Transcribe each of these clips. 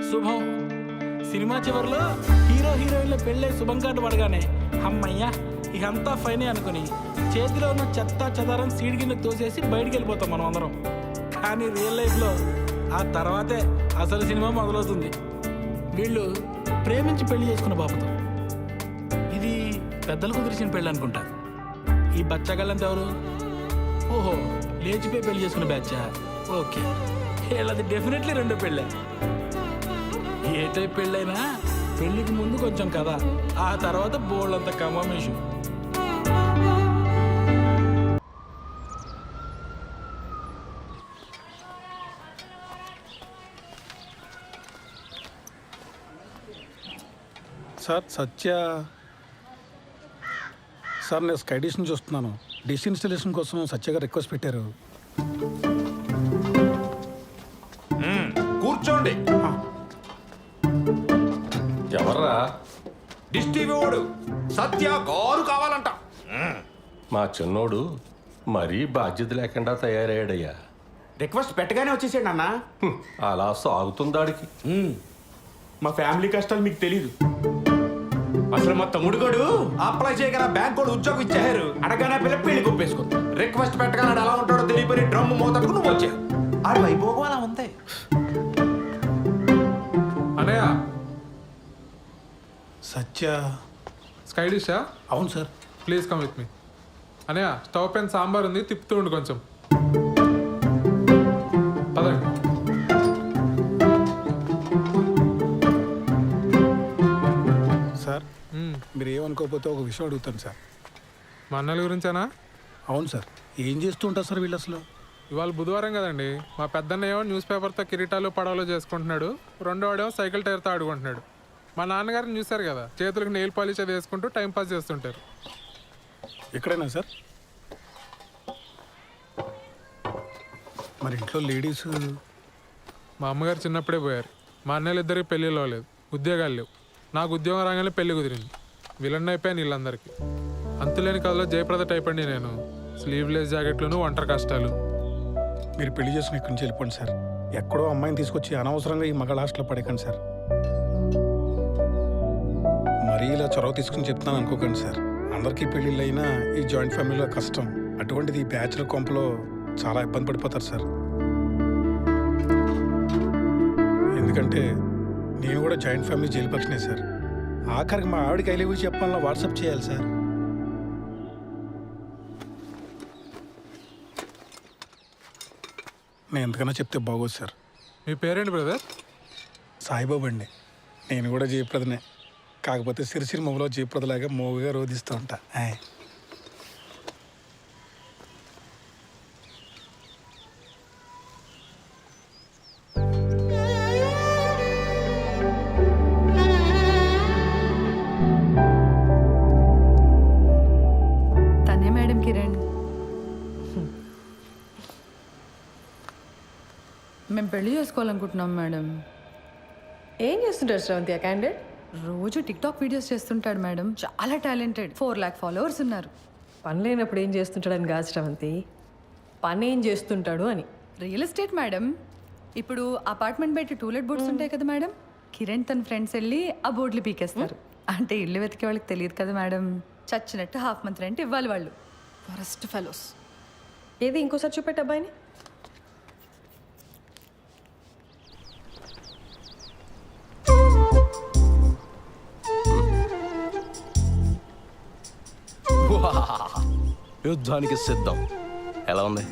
శుభం. సినిమా చివరిలో హీరో హీరోయిన్ల పెళ్ళే శుభం కార్డు పడగానే అమ్మయ్యా ఇకంతా ఫైనే అనుకుని చేతిలో ఉన్న చెత్త చెదారం సీడ్ గిన్నెకు తోసేసి బయటికి వెళ్ళిపోతాం మనం అందరం. కానీ రియల్ లైఫ్లో ఆ తర్వాతే అసలు సినిమా మొదలవుతుంది. వీళ్ళు ప్రేమించి పెళ్లి చేసుకున్న బాబుతో. ఇది పెద్దలు కుదిరిచిన పెళ్ళి అనుకుంటా. ఈ బచ్చగళ్ళంతా ఎవరు? ఓహో, లేచిపోయి పెళ్లి చేసుకున్న బ్యాచా? ఓకే, వీళ్ళది డెఫినెట్లీ రెండో పెళ్ళే. ఏ టైప్ పెళ్ళైనా పెళ్లికి ముందు కొంచెం కదా, ఆ తర్వాత బోల్డ్ అంత కమామేషు. సార్ సత్య సార్, నేను స్కై డిష్ నుంచి వస్తున్నాను. డిష్ ఇన్స్టాలేషన్ కోసం సత్య గారు రిక్వెస్ట్ పెట్టారు. కూర్చోండి. ఎవర్రా? డిష్ టీవీ వాడు సత్య కారు కావాలంట. మా చిన్నోడు మరీ బాధ్యత లేకుండా తయారయ్యాడయ్యా. రిక్వెస్ట్ పెట్టగానే వచ్చేసాడు అన్న. అలా సాగుతుందాడికి. మా ఫ్యామిలీ కష్టాలు మీకు తెలీదు. అసలు మా తమ్ముడు గడు అప్లై చేయగల బ్యాంక్ కూడా ఉద్యోగం ఇచ్చారు. అడగానే పిల్ల పెళ్లి కొప్పేసుకుంది. రిక్వెస్ట్ పెట్టగానే ఎలా ఉంటాడో తెలియపోయి డ్రమ్ మోతడుకు నువ్వు వచ్చా. ఆడు వైభోగం అలా ఉంది. అనయ్య, సత్య స్కై డిషా? అవును sir. Please come with me. అనయ్య, స్టవ్ పైన సాంబార్ ఉంది, తిప్పుతూ ఉండు కొంచెం. పదండి. సార్, మీరు ఏమనుకోకపోతే ఒక విషయం అడుగుతాను సార్. మా అన్నల గురించేనా? అవును సార్. ఏం చేస్తూ ఉంటారు సార్ వీళ్ళు అసలు? ఇవాళ బుధవారం కదండి. మా పెద్దన్నయ్య న్యూస్ పేపర్తో కిరీటాలు పడవలు చేసుకుంటున్నాడు. రెండో వాడేమో సైకిల్ టైర్తో ఆడుకుంటున్నాడు. మా నాన్నగారిని చూశారు కదా, చేతులకు నెయిల్ పాలిష్ అది వేసుకుంటూ టైంపాస్ చేస్తుంటారు. ఎక్కడైనా సార్? మరి ఇంట్లో లేడీస్? మా అమ్మగారు చిన్నప్పుడే పోయారు. మా అన్నయ్యలు ఇద్దరికి పెళ్ళిళ్ళు అవ్వలేదు, ఉద్యోగాలు లేవు. నాకు ఉద్యోగం రాగానే పెళ్లి కుదిరింది. విలన్ అయిపోయాను వీళ్ళందరికీ. అంతులేని కథలో జయప్రద టైప్ అండి నేను. స్లీవ్లెస్ జాకెట్లను, ఒంటరి కష్టాలు. మీరు పెళ్లి చేసుకుని ఇక్కడి నుంచి వెళ్ళిపోండి సార్. ఎక్కడో అమ్మాయిని తీసుకొచ్చి అనవసరంగా ఈ మగ హాస్టల్లో పడేకండి సార్. మరీ ఇలా చొరవ తీసుకుని చెప్తాను అనుకోకండి సార్. అందరికీ పెళ్ళిళ్ళు అయినా ఈ జాయింట్ ఫ్యామిలీలో కష్టం. అటువంటిది ఈ బ్యాచులర్ కొంపలో చాలా ఇబ్బంది పడిపోతారు సార్. ఎందుకంటే నేను కూడా జాయింట్ ఫ్యామిలీ జైలు పక్షనే సార్. ఆఖరికి మా ఆవిడకి ఐ లవ్ యూ చెప్పాలన్నా వాట్సాప్ చేయాలి సార్. నేను ఎంతకన్నా చెప్తే బాగోదు సార్. మీ పేరేంటి బ్రదర్? సాయిబాబు అండి. నేను కూడా జయప్రదనే, కాకపోతే సిరిసిరి మొగలో జయప్రదలాగా మోగుగా రోధిస్తూ ఉంటా. తనే మేడం కిరణ్. మేము పెళ్లి చేసుకోవాలనుకుంటున్నాం మేడం. ఏం చేస్తుంటారు శ్రవంతి ఆ క్యాండిడేట్? రోజు టిక్టాక్ వీడియోస్ చేస్తుంటాడు మేడం. చాలా టాలెంటెడ్. 4 lakh ఫాలోవర్స్ ఉన్నారు. పని లేనప్పుడు ఏం చేస్తుంటాడని కాదు శ్రవంతి, పని ఏం చేస్తుంటాడు అని. Real estate madam. ఇప్పుడు అపార్ట్మెంట్ బయట టూలెట్ బోర్డ్స్ ఉంటాయి కదా మేడం, కిరణ్ తన ఫ్రెండ్స్ వెళ్ళి ఆ బోర్డులు పీకేస్తారు. అంటే ఇల్లు వెతికే వాళ్ళకి తెలియదు కదా మేడం. చచ్చినట్టు హాఫ్ మంత్ రెంట్ ఇవ్వాలి వాళ్ళు. Forest fellows. ఏది ఇంకోసారి చూపెట్టు అబ్బాయిని. యుద్ధానికి సిద్ధం. ఎలా ఉంది?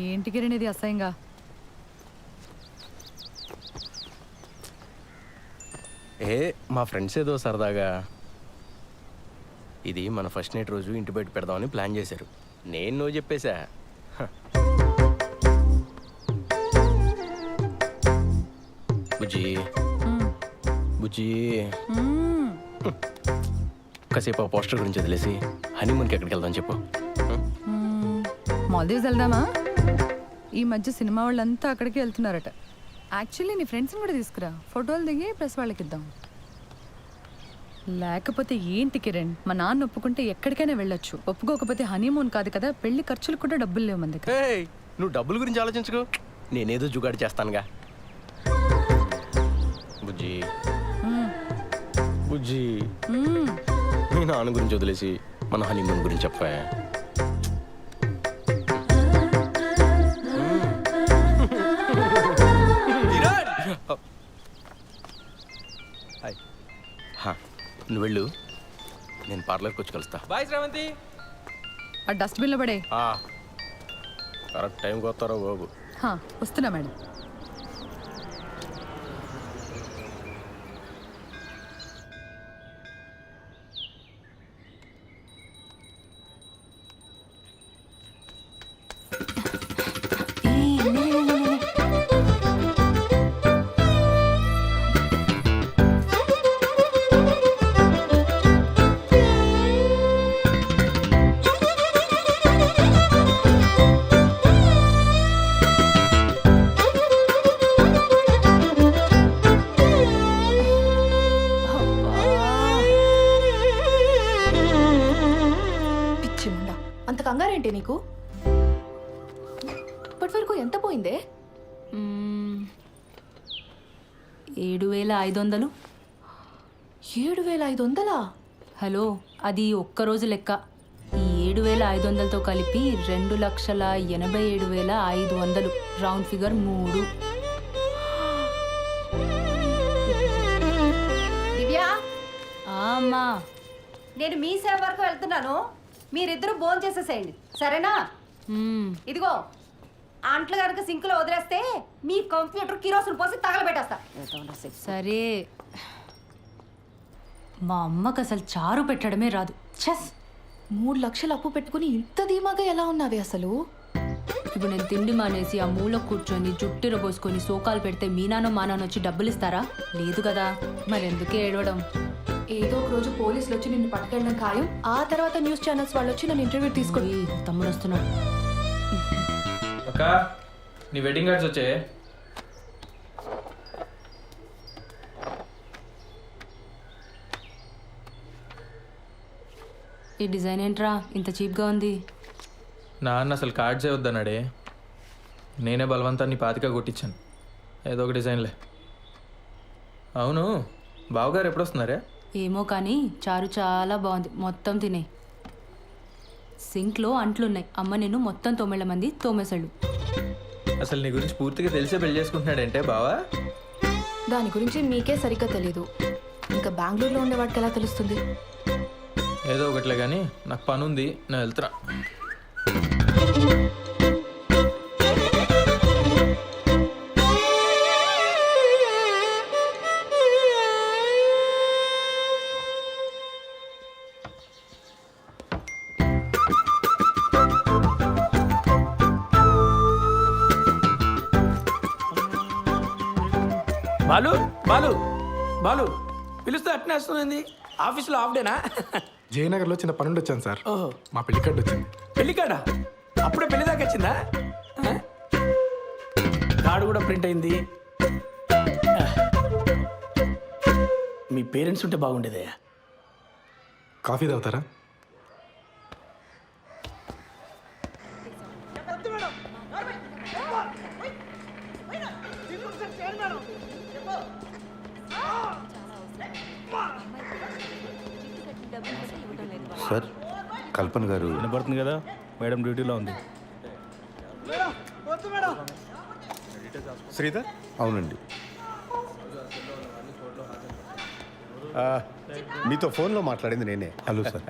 ఏంటి కిరణ్ ఇది అసహ్యంగా? మా ఫ్రెండ్స్ ఏదో సరదాగా ఇది మన ఫస్ట్ నైట్ రోజు ఇంటి బయట పెడదామని ప్లాన్ చేశారు. నేను నువ్వు చెప్పేశా. బుజ్జి బుజ్జి కాసేపు ఆ పోస్టర్ గురించి వదిలేసి హనీమూన్కి ఎక్కడికి వెళ్దాం చెప్పు. మాల్దీవ్స్ వెళ్దామా? ఈ మధ్య సినిమా వాళ్ళంతా అక్కడికి వెళ్తున్నారట. యాక్చువల్లీ నీ ఫ్రెండ్స్ని కూడా తీసుకురా, ఫోటోలు దిగి ప్రెస్ వాళ్ళకి ఇద్దాం. లేకపోతే ఏంటి కిరణ్, మా నాన్న ఒప్పుకుంటే ఎక్కడికైనా వెళ్ళొచ్చు, ఒప్పుకోకపోతే హనీమూన్ కాదు కదా, పెళ్లి ఖర్చులు కూడా డబ్బులు లేవు మన దగ్గర. నువ్వు డబ్బుల గురించి ఆలోచించుకో, నేనేదో జుగాడి చేస్తానుగా. బుజ్జి బుజ్జి మీ నాన్న గురించి వదిలేసి మన హనీమూన్ గురించి చెప్పా. నువ్వు వెళ్ళు, నేను పార్లర్కి వచ్చి కలుస్తా. బాయ్ శ్రావంతి. ఆ డస్ట్బిన్లో పడే. కరెక్ట్ టైంకి వస్తారో బాబు. వస్తున్నా మేడం. అంత కంగారేంటి నీకు? ఇప్పటి వరకు ఎంత పోయిందే? 7,500. 7,500? హలో, అది ఒక్కరోజు లెక్క. ఈ 7,500తో కలిపి 2,87,500. Round figure 3. దివ్యా, అమ్మా, నేను మీ సేవ వరకు వెళ్తున్నాను. మీరిద్దరూ భోజనం చేసేసేయండి, సరేనా? ఇదిగో అంట్లు కనుక సింక్లో వదిలేస్తే మీ కంప్యూటర్ కిరోసిన్ పోసి తగలబెట్టేస్తా. సరే. మా అమ్మకు అసలు చారు పెట్టడమే రాదు. చెస్. 3 లక్షలు అప్పు పెట్టుకుని ఇంత ధీమాగా ఎలా ఉన్నావే అసలు? ఇప్పుడు నేను తిండి మానేసి ఆ మూల కూర్చొని జుట్టిర పోసుకొని సోకాలు పెడితే మీ నాన్న మా నాన్న వచ్చి డబ్బులు ఇస్తారా? లేదు కదా, మరెందుకే ఏడవడం? ఏదో ఒక రోజు పోలీసులు వచ్చి నిన్ను పట్టుకెళ్ళడం ఖాయం. ఆ తర్వాత న్యూస్ ఛానల్స్ వాళ్ళు వచ్చి నన్ను ఇంటర్వ్యూ తీసుకొని. తమ్ముడు వస్తున్నాడు. అక్క, నీ వెడ్డింగ్ కార్డ్స్ వచ్చాయి. ఈ డిజైన్ ఏంట్రా ఇంత చీప్గా ఉంది? నాన్న అసలు కార్డ్సే వద్దన్నాడే. నేనే బలవంతాన్ని పాతిక కొట్టించాను. ఏదో ఒక డిజైన్లే. అవును, బావగారు ఎప్పుడు వస్తున్నారే? ఏమో కానీ చారు చాలా బాగుంది. మొత్తం తినే. సింక్లో అంట్లున్నాయి. అమ్మ నేను మొత్తం 9 మంది తోమేశాడు. అసలు నీ గురించి పూర్తిగా తెలిసే పెళ్లి చేసుకుంటున్నాడంటే బావా? దాని గురించి మీకే సరిగ్గా తెలీదు. ఇంకా బెంగళూరులో ఉండేవాడికి ఎలా తెలుస్తుంది? ఏదో ఒకట్లే కానీ నాకు పని ఉంది, నేను వెళ్తున్నా. బాలు బాలు బాలు పిలుస్తే అట్నే వస్తుంది. ఆఫీస్లో హాఫ్ డేనా? జయనగర్లో చిన్న పనుండి వచ్చాను సార్. మా పెళ్లి కార్డు వచ్చింది. పెళ్లి కాడా? అప్పుడే పెళ్లి దాకా వచ్చిందా? కార్డు కూడా ప్రింట్ అయింది. మీ పేరెంట్స్ ఉంటే బాగుండేదే. కాఫీ తాగుతారా? సార్, కల్పన గారు వినపడుతుంది కదా, మేడం డ్యూటీలో ఉంది. శ్రీధర్? అవునండి. మీతో ఫోన్లో మాట్లాడింది నేనే. Hello sir.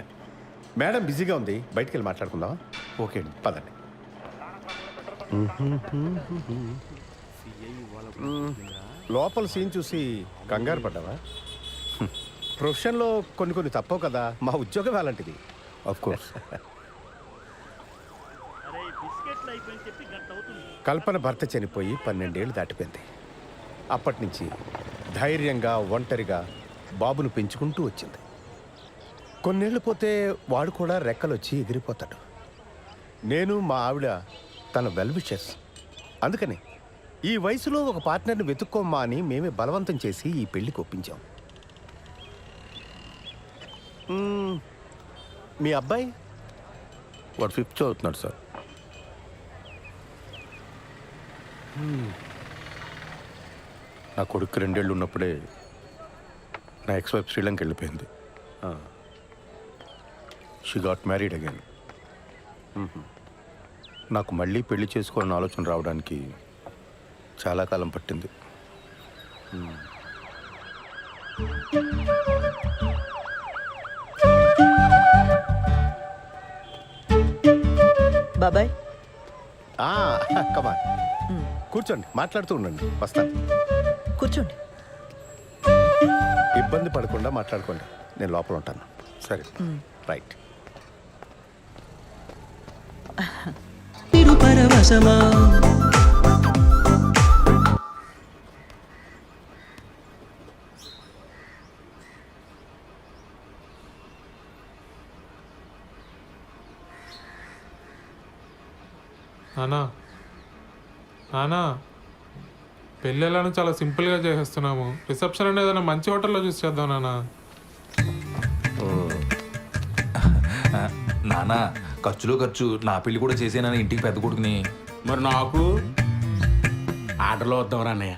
మేడం బిజీగా ఉంది, బయటికి వెళ్ళి మాట్లాడుకుందాం. ఓకే అండి, పదండి. లోపల సీన్ చూసి కంగారు పడ్డావా? ప్రొఫెషన్లో కొన్ని తప్పవు కదా, మా ఉద్యోగం అలాంటిది. Of course. కల్పన భర్త చనిపోయి 12 ఏళ్ళు దాటిపోయింది. అప్పటి నుంచి ధైర్యంగా ఒంటరిగా బాబును పెంచుకుంటూ వచ్చింది. కొన్నేళ్ళు పోతే వాడు కూడా రెక్కలొచ్చి ఎగిరిపోతాడు. నేను మా ఆవిడ తన వెల్ విషెస్. అందుకని ఈ వయసులో ఒక పార్ట్నర్ని వెతుక్కోమ్మా అని మేమే బలవంతం చేసి ఈ పెళ్లికి ఒప్పించాం. మీ అబ్బాయి? వాడు 5th చదువుతున్నాడు సార్. నా కొడుకు 2 ఏళ్ళు ఉన్నప్పుడే నా ఎక్స్ వైఫ్ శ్రీలంక వెళ్ళిపోయింది. She got married again. నాకు మళ్ళీ పెళ్లి చేసుకోవాలని ఆలోచన రావడానికి చాలా కాలం పట్టింది. బాబాయ్ కమా కూర్చోండి, మాట్లాడుతూ ఉండండి, వస్తాను. కూర్చోండి. ఇబ్బంది పడకుండా మాట్లాడుకోండి, నేను లోపల ఉంటాను. సరే, రైట్. నానా నానా పెళ్ళి ఎలానో చాలా సింపుల్గా చేసేస్తున్నాము. రిసెప్షన్ అనేది ఏదైనా మంచి హోటల్లో చూసి చేద్దాం నానా. నానా ఖర్చులో ఖర్చు, నా పెళ్లి కూడా చేసేనా ఇంటికి పెద్ద కొడుకుని. మరి నాకు ఆర్డర్లో వద్దాం అన్నయ్య.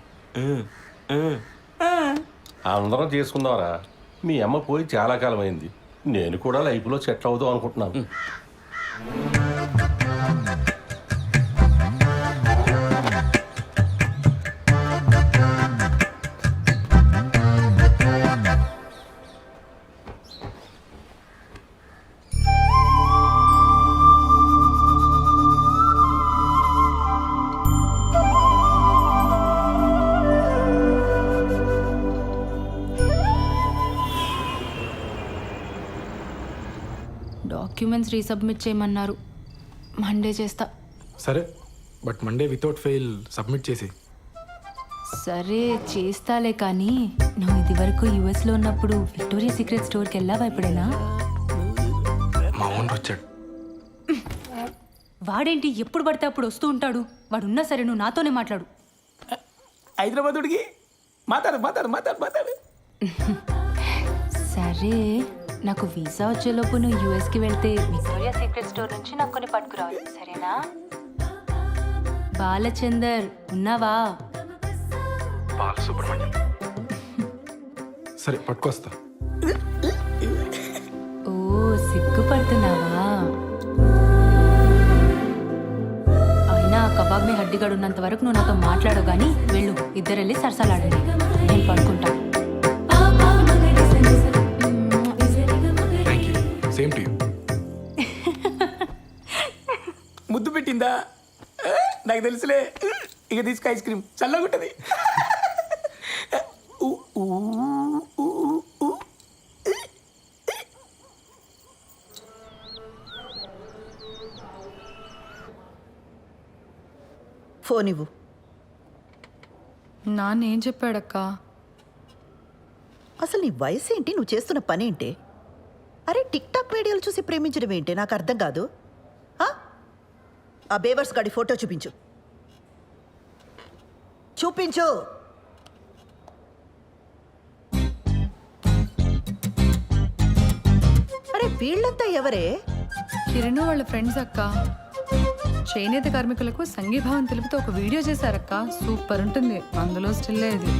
అందరం చేసుకుందాంరా. మీ అమ్మ పోయి చాలా కాలం అయింది. నేను కూడా లైఫ్లో సెటిల్ అవుదాం అనుకుంటున్నాను. డాక్యుమెంట్స్ రీసబ్మిట్ చేయమన్నారు. మండే చేస్తా. సరే, but Monday without fail submit చేసి. సరే చేస్తాలే, కానీ నువ్వు ఇది వరకు యుఎస్లో ఉన్నప్పుడు విక్టోరియా సీక్రెట్ స్టోర్కి వెళ్ళావా ఎప్పుడైనా? మా ఓనర్ వచ్చాడు. వాడేంటి ఎప్పుడు పడితే అప్పుడు వస్తూ ఉంటాడు? వాడున్నా సరే నువ్వు నాతోనే మాట్లాడు. హైదరాబాదుడికి మాట్లాడు. సరే, నాకు వీసా వచ్చేలోపు నువ్వు యూఎస్కి వెళ్తే విక్టోరియా సీక్రెట్ స్టోర్ నుంచి నాకు కొన్ని పట్టుకురావాలి, సరేనా? బాలచందర్ ఉన్నావా? బాలసుబ్రహ్మణ్యం. సరే, పట్టుకొస్తా. ఓ సిగ్గుపడుతున్నావా? అయినా కబాబ్ మీ హడ్డిగాడు ఉన్నంత వరకు నువ్వు నాతో మాట్లాడవు, కానీ వెళ్ళు, ఇద్దరు వెళ్ళి సరసాలాడండి, నేను పడుకుంటా. Same to you. ముద్దు పెట్టిందా? నాకు తెలుసులే. ఇక తీసుకు ఐస్ క్రీమ్ చల్లగుంటది. ఫోన్ ఇవ్వు. నాన్నేం చెప్పాడక్క? అసలు నీ వయసు ఏంటి? నువ్వు చేస్తున్న పని ఏంటి? అరే, టిక్ టాక్ వీడియోలు చూసి ప్రేమించడం ఏంటి? నాకు అర్థం కాదు. ఆ బేవర్స్ గాడి ఫోటో చూపించు. అరే, వీళ్ళంతా ఎవరే? కిరణ్ వాళ్ళ ఫ్రెండ్స్ అక్క. చేనేత కార్మికులకు సంఘీభావం తెలుపుతూ ఒక వీడియో చేశారక్క. సూపర్ ఉంటుంది. అందులో స్టిల్ ఇది.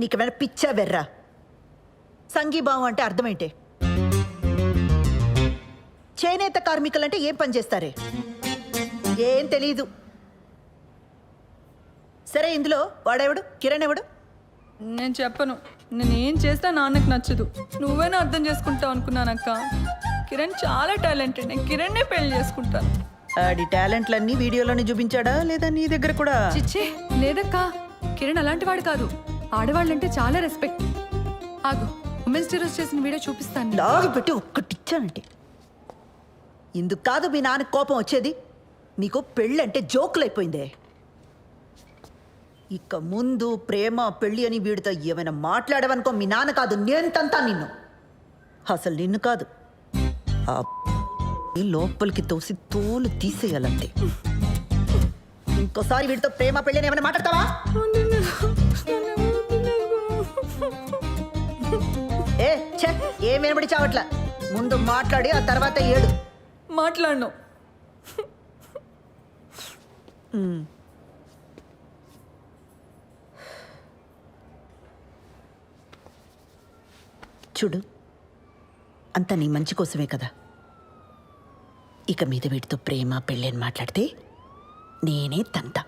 నీకేమైనా పిచ్చా వెర్రా? సంఘీభావం అంటే అర్థం ఏంటి? చేనేత కార్మికులంటే ఏం పని చేస్తారే? ఏం తెలీదు. సరే, ఇందులో వాడెవడు? కిరణ్ ఎవడు? నేను చెప్పను. నేనేం చేస్తా నాన్నకు నచ్చదు. నువ్వేనా అర్థం చేసుకుంటావు అనుకున్నానక్క. కిరణ్ చాలా టాలెంటెడ్. నేను కిరణ్నే పెళ్లి చేసుకుంటాను. ఆడి టాలెంట్లన్నీ వీడియోలోనే చూపించాడా, లేదా నీ దగ్గర కూడా? చిచ్చే లేదక్క. కిరణ్ అలాంటి వాడు కాదు. ఆడవాళ్ళంటే చాలా రెస్పెక్ట్. ఆగు, ఉమెన్స్ డే రోజు చేసిన వీడియో చూపిస్తాను. లాగి పెట్టి ఒక్కటిచ్చానంటే ఇందుకు కాదు మీ నాన్న కోపం వచ్చేది. నీకు పెళ్ళంటే జోకులైపోయిందే. ఇక ముందు ప్రేమ పెళ్ళి అని వీడితో ఏమైనా మాట్లాడవనుకో, మీ నాన్న కాదు నేను తంతా నిన్ను. అసలు నిన్ను కాదు, ఆ లోపలికి తోసి తోలు తీసేయాలంతే. ఇంకోసారి వీడితో ప్రేమ పెళ్ళి ఏమైనా మాట్లాడతావా? ఏం వినబడి చావట్లా. ముందు మాట్లాడి ఆ తర్వాత ఏడు. మాట్లాడను. చూడు, అంతా నీ మంచి కోసమే కదా. ఇక మీద వీటితో ప్రేమ పెళ్ళి అని మాట్లాడితే నేనే తంత.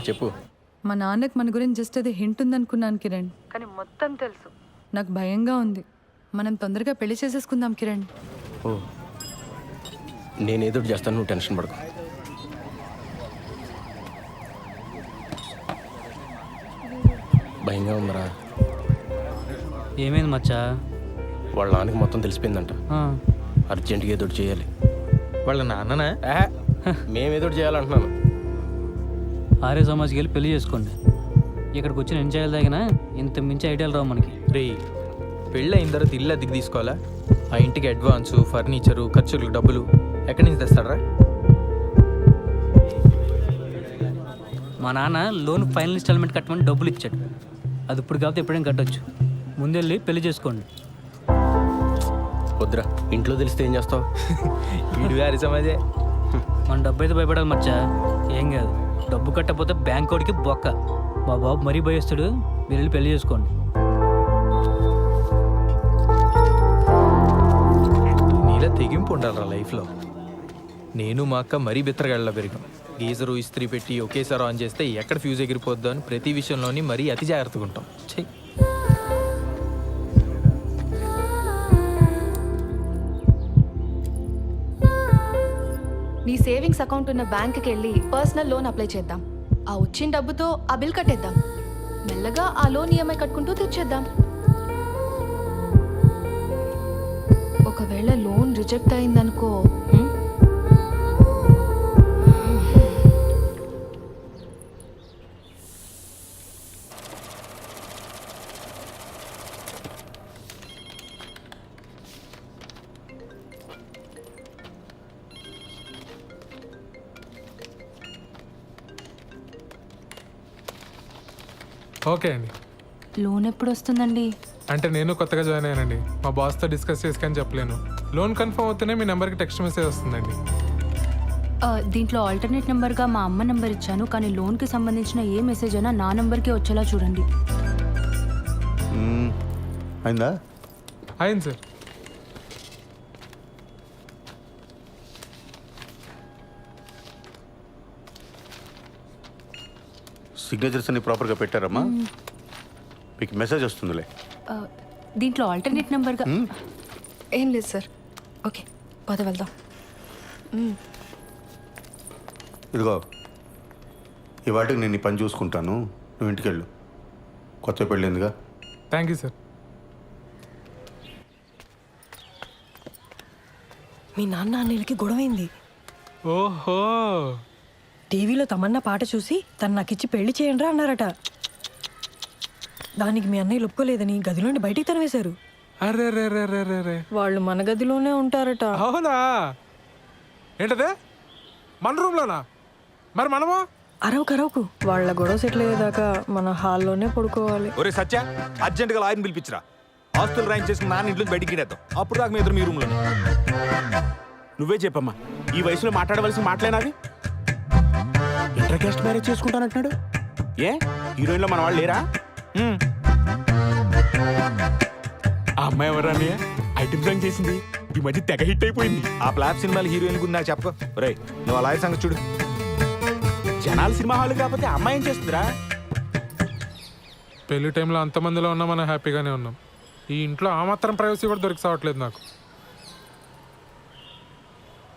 చెప్పు. మా నాన్నకి మన గురించి జస్ట్ అది హింట్ ఉందనుకున్నాను కిరణ్, కానీ మొత్తం తెలుసు. నాకు భయంగా ఉంది. మనం తొందరగా పెళ్లి చేసేసుకుందాం కిరణ్. ఓ, నేనేదో చేస్తాను, నువ్వు టెన్షన్ పడకు. భయంగా ఉందరా. ఏమైంది మచ్చా? వాళ్ళ నాన్నకి మొత్తం తెలిసిపోయిందంట. అర్జెంటుగా ఏదో ఒకటి చేయాలి. వాళ్ళ నాన్ననా? మేమేదో ఒకటి చేయాలంటున్నాను. ఆర్య సమాజ్కి వెళ్ళి పెళ్లి చేసుకోండి. ఇక్కడికి వచ్చి నేను చేయాలి తగిన ఇంత మించి ఐడియాలు రావు మనకి. రే, పెళ్ళి అయిన తర్వాత ఇల్లు అద్దెకి తీసుకోవాలా? ఆ ఇంటికి అడ్వాన్సు, ఫర్నిచరు, ఖర్చులకు డబ్బులు ఎక్కడి నుంచి తెస్తాడరా? మా నాన్న లోన్ ఫైనల్ ఇన్స్టాల్మెంట్ కట్టమని డబ్బులు ఇచ్చాడు. అది ఇప్పుడు కాకపోతే ఎప్పుడైనా కట్టొచ్చు. ముందెళ్ళి పెళ్లి చేసుకోండి. వద్దురా, ఇంట్లో తెలిస్తే ఏం చేస్తావు? వీడు గారి సమాజే. మన డబ్బు అయితే భయపడాలి మచ్చా. ఏం కాదు, డబ్బు కట్టకపోతే బ్యాంక్ వాడికి బొక్క. మా బాబు మరీ భయస్తాడు. మీరు వెళ్ళి పెళ్లి చేసుకోండి. నీలా తెగింపు ఉండాలరా లైఫ్లో. నేను మా అక్క మరీ బిత్తరగాళ్ళ పెరిగాం. గీజరు ఇస్త్రీ పెట్టి ఒకేసారి ఆన్ చేస్తే ఎక్కడ ఫ్యూజ్ ఎగిరిపోద్దో అని ప్రతి విషయంలోని మరీ అతి జాగ్రత్తగా ఉంటాం. చెయ్యి. నీ సేవింగ్స్ అకౌంట్ ఉన్న బ్యాంక్కి వెళ్ళి పర్సనల్ లోన్ అప్లై చేద్దాం. ఆ వచ్చిన డబ్బుతో ఆ బిల్ కట్టేద్దాం. మెల్లగా ఆ లోన్ ఈఎంఐ కట్టుకుంటూ తెచ్చేద్దాం. ఒకవేళ లోన్ రిజెక్ట్ అయిందనుకో, ఓకే అండి. లోన్ ఎప్పుడు వస్తుందండి? అంటే నేను కొత్తగా జాయిన్ అయ్యానండి. మా బాస్తో డిస్కస్ చేసుకొని చెప్పలేను. లోన్ కన్ఫర్మ్ అవుతూనే మీ నెంబర్కి టెక్స్ట్ మెసేజ్ వస్తుందండి. దీంట్లో ఆల్టర్నేట్ నెంబర్గా మా అమ్మ నెంబర్ ఇచ్చాను, కానీ లోన్కి సంబంధించిన ఏ మెసేజ్ అయినా నా నెంబర్కి వచ్చేలా చూడండి. అయిందా? అయింది సార్. సిగ్నేచర్స్ అన్ని ప్రాపర్గా పెట్టారమ్మా? మీకు మెసేజ్ వస్తుందిలే. దీంట్లో ఆల్టర్నేట్ నెంబర్గా ఏం లేదు సార్. ఓకే, పద వెళ్దాం. ఇదిగో, ఇవాటికి నేను ఈ పని చూసుకుంటాను, నువ్వు ఇంటికి వెళ్ళు. కొత్త పెళ్ళిందిగా. Thank you sir. మీ నాన్న అన్నయ్యలకి గొడవైంది. ఓహో, టీవీలో తమన్నా పాట చూసి తను నాకిచ్చి పెళ్లి చేయండిరా అన్నారట. దానికి మీ అన్నయ్యలు ఒప్పుకోలేదని గదిలోని బయటికి తరివేశారు. అరే రే రే రే రే రే. వాళ్ళు మన గదిలోనే ఉంటారట. అవునా? ఏంటదే, మన రూమ్లోనా? మరి మనము అరవకు. వాళ్ళ గొడవ సెటిల్ అయ్యేదాకా మన హాల్లోనే పడుకోవాలి. ఒరే సత్య, అర్జెంటుగా లాయర్ని పిలిపించరా. ఆస్తులు రాయింగ్ చేసుకుని నాన్న ఇంట్లో బయటికి గిడేద్దాం. అప్పుడు దాకా మీ ఎదురు మీ రూమ్లో. నువ్వే చెప్పమ్మా, ఈ వయసులో మాట్లాడవలసిన మాటలేనాది? ఇంటర్ కాస్ట్ మ్యారేజ్ చేసుకుంటానంటున్నాడు. ఏ హీరోయిన్లో మన వాళ్ళు లేరా? ఆ అమ్మాయి ఎవరా? ఐటమ్ సాంగ్ చేసింది, ఈ మధ్య తెగ హిట్ అయిపోయింది. ఆ ఫ్లాప్ సినిమాలు హీరోయిన్ గురించి నాకు చెప్పకు. రే, నువ్వు అలాగే సంగతి చూడు. జనాలు సినిమా హాల్ కాకపోతే అమ్మాయి ఏం చేస్తుందిరా? పెళ్లి టైంలో అంతమందిలో ఉన్నా మనం హ్యాపీగానే ఉన్నాం. ఈ ఇంట్లో ఆ మాత్రం ప్రైవసీ కూడా దొరికి సావట్లేదు నాకు.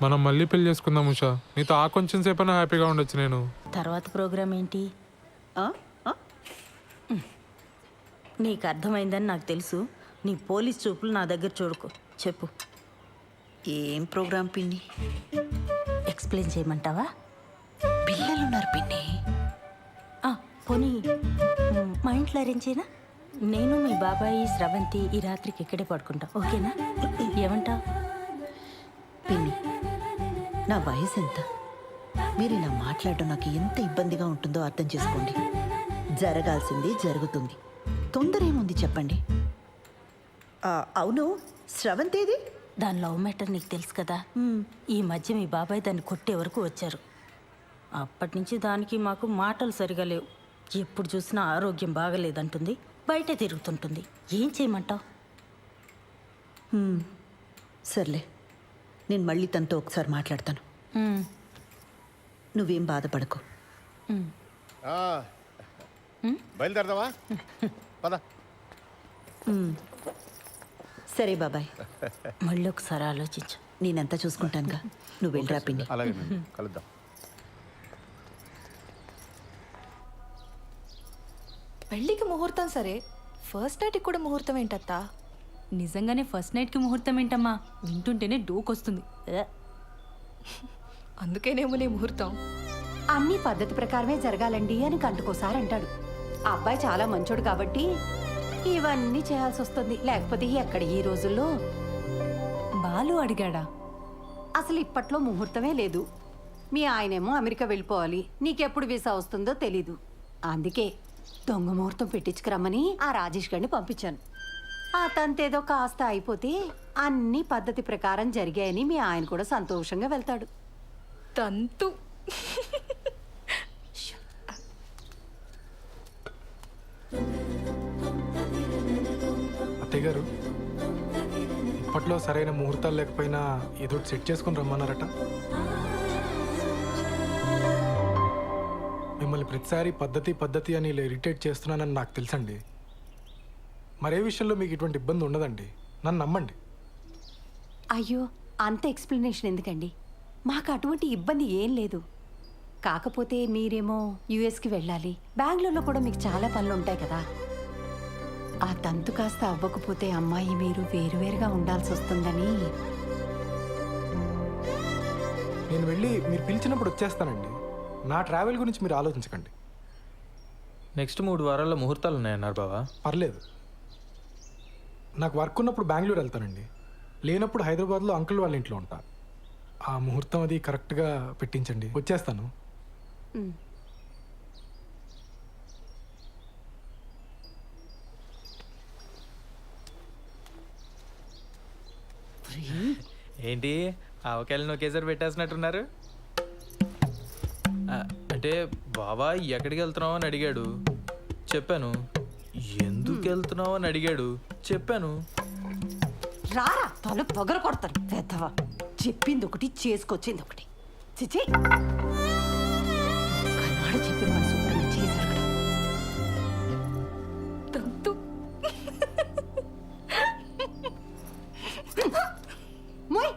మనం మళ్ళీ పెళ్లి చేసుకుందాం ఉషా. నీతో ఆ కొంచెం సేపైనా హ్యాపీగా ఉండొచ్చు. నేను తర్వాత ప్రోగ్రామ్ ఏంటి? నీకు అర్థమైందని నాకు తెలుసు. నీ పోలీస్ చూపులు నా దగ్గర చూడుకో. చెప్పు, ఏం ప్రోగ్రామ్ పిన్ని? ఎక్స్ప్లెయిన్ చేయమంటావా? పిల్లలున్నారు పిన్ని. పోనీ మా ఇంట్లో అరేంజ్ చేయనా? నేను మీ బాబాయి స్రవంతి ఈ రాత్రికి ఇక్కడే పడుకుంటా, ఓకేనా? ఏమంటా పిన్ని? నా వయసు ఎంత? మీరు ఇలా మాట్లాడడం నాకు ఎంత ఇబ్బందిగా ఉంటుందో అర్థం చేసుకోండి. జరగాల్సింది జరుగుతుంది. తొందర ఏముంది చెప్పండి. అవును, స్రవంతేది? దాని లవ్ మ్యాటర్ నీకు తెలుసు కదా ఈ మధ్య మీ బాబాయ్ దాన్ని కొట్టే వరకు వచ్చారు. అప్పటి నుంచి దానికి మాకు మాటలు సరిగా లేవు. ఎప్పుడు చూసినా ఆరోగ్యం బాగలేదంటుంది, బయట తిరుగుతుంటుంది. ఏం చేయమంటావు? సర్లే, నేను మళ్ళీ తనతో ఒకసారి మాట్లాడతాను. నువ్వేం బాధపడకు. బయలుదేరదావా? పద. సరే బాబాయ్, మళ్ళీ ఒకసారి ఆలోచించు. నేనంతా చూసుకుంటానుగా, నువ్వు వెళ్ళరా పిన్ని. అలాగే కలుద్దాం. పెళ్ళికి ముహూర్తం సరే, ఫస్ట్ నైట్కి కూడా ముహూర్తం ఏంటత్తా? నిజంగానే ఫస్ట్ నైట్కి ముహూర్తం ఏంటమ్మా? వింటుంటేనే డోకొస్తుంది. అందుకేనేమో నీ ముహూర్తం. అన్ని పద్ధతి ప్రకారమే జరగాలండి అని గంటకోసారి అంటాడు. ఆ అబ్బాయి చాలా మంచోడు కాబట్టి ఇవన్నీ చేయాల్సి వస్తుంది. లేకపోతే ఎక్కడ ఈ రోజుల్లో. బాలు అడిగాడా? అసలు ఇప్పట్లో ముహూర్తమే లేదు. మీ ఆయనేమో అమెరికా వెళ్ళిపోవాలి, నీకెప్పుడు వీసా వస్తుందో తెలీదు. అందుకే దొంగ ముహూర్తం పెట్టించుకురమ్మని ఆ రాజేష్ గారిని పంపించాను. ఆ తంతేదో కాస్త అయిపోతే అన్ని పద్ధతి ప్రకారం జరిగాయని మీ ఆయన కూడా సంతోషంగా వెళ్తాడు. తంతు. అత్తయ్య గారు, ఇప్పట్లో సరైన ముహూర్తాలు లేకపోయినా ఏదో సెట్ చేసుకుని రమ్మన్నారట. మిమ్మల్ని ప్రతిసారి పద్ధతి పద్ధతి అని ఇలా ఇరిటేట్ చేస్తున్నానని నాకు తెలుసండి. మరే విషయంలో మీకు ఇటువంటి ఇబ్బంది ఉండదండి, నన్ను నమ్మండి. అయ్యో, అంత ఎక్స్ప్లెనేషన్ ఎందుకండి? మాకు అటువంటి ఇబ్బంది ఏం లేదు. కాకపోతే మీరేమో యుఎస్కి వెళ్ళాలి, బెంగళూరులో కూడా మీకు చాలా పనులు ఉంటాయి కదా. ఆ తంతు కాస్త అవ్వకపోతే అమ్మాయి మీరు వేరువేరుగా ఉండాల్సి వస్తుందని. నేను వెళ్ళి మీరు పిలిచినప్పుడు వచ్చేస్తానండి. నా ట్రావెల్ గురించి మీరు ఆలోచించకండి. నెక్స్ట్ 3 వారాల్లో ముహూర్తాలు ఉన్నాయన్నారు బావా. పర్లేదు, నాకు వర్క్ ఉన్నప్పుడు బెంగళూరు వెళ్తానండి, లేనప్పుడు హైదరాబాద్లో అంకుల్ వాళ్ళ ఇంట్లో ఉంటా. ఆ ముహూర్తం అది కరెక్ట్గా పెట్టించండి, వచ్చేస్తాను. ఏంటి ఆవకాయలను ఒకేసారి పెట్టేసినట్టున్నారు? అంటే బావా ఎక్కడికి వెళ్తున్నావు అని అడిగాడు, చెప్పాను. ఎందుకు వెళ్తున్నావు అని అడిగాడు, చెప్పాను. రారా తల పగల కొడతాను పెద్దవా. చెప్పింది ఒకటి, చేసుకొచ్చింది ఒకటి. చిచి, కన్నాడు చెప్పిన మన శుభ్రంగా చేశాడు. తంతు. మోయ్.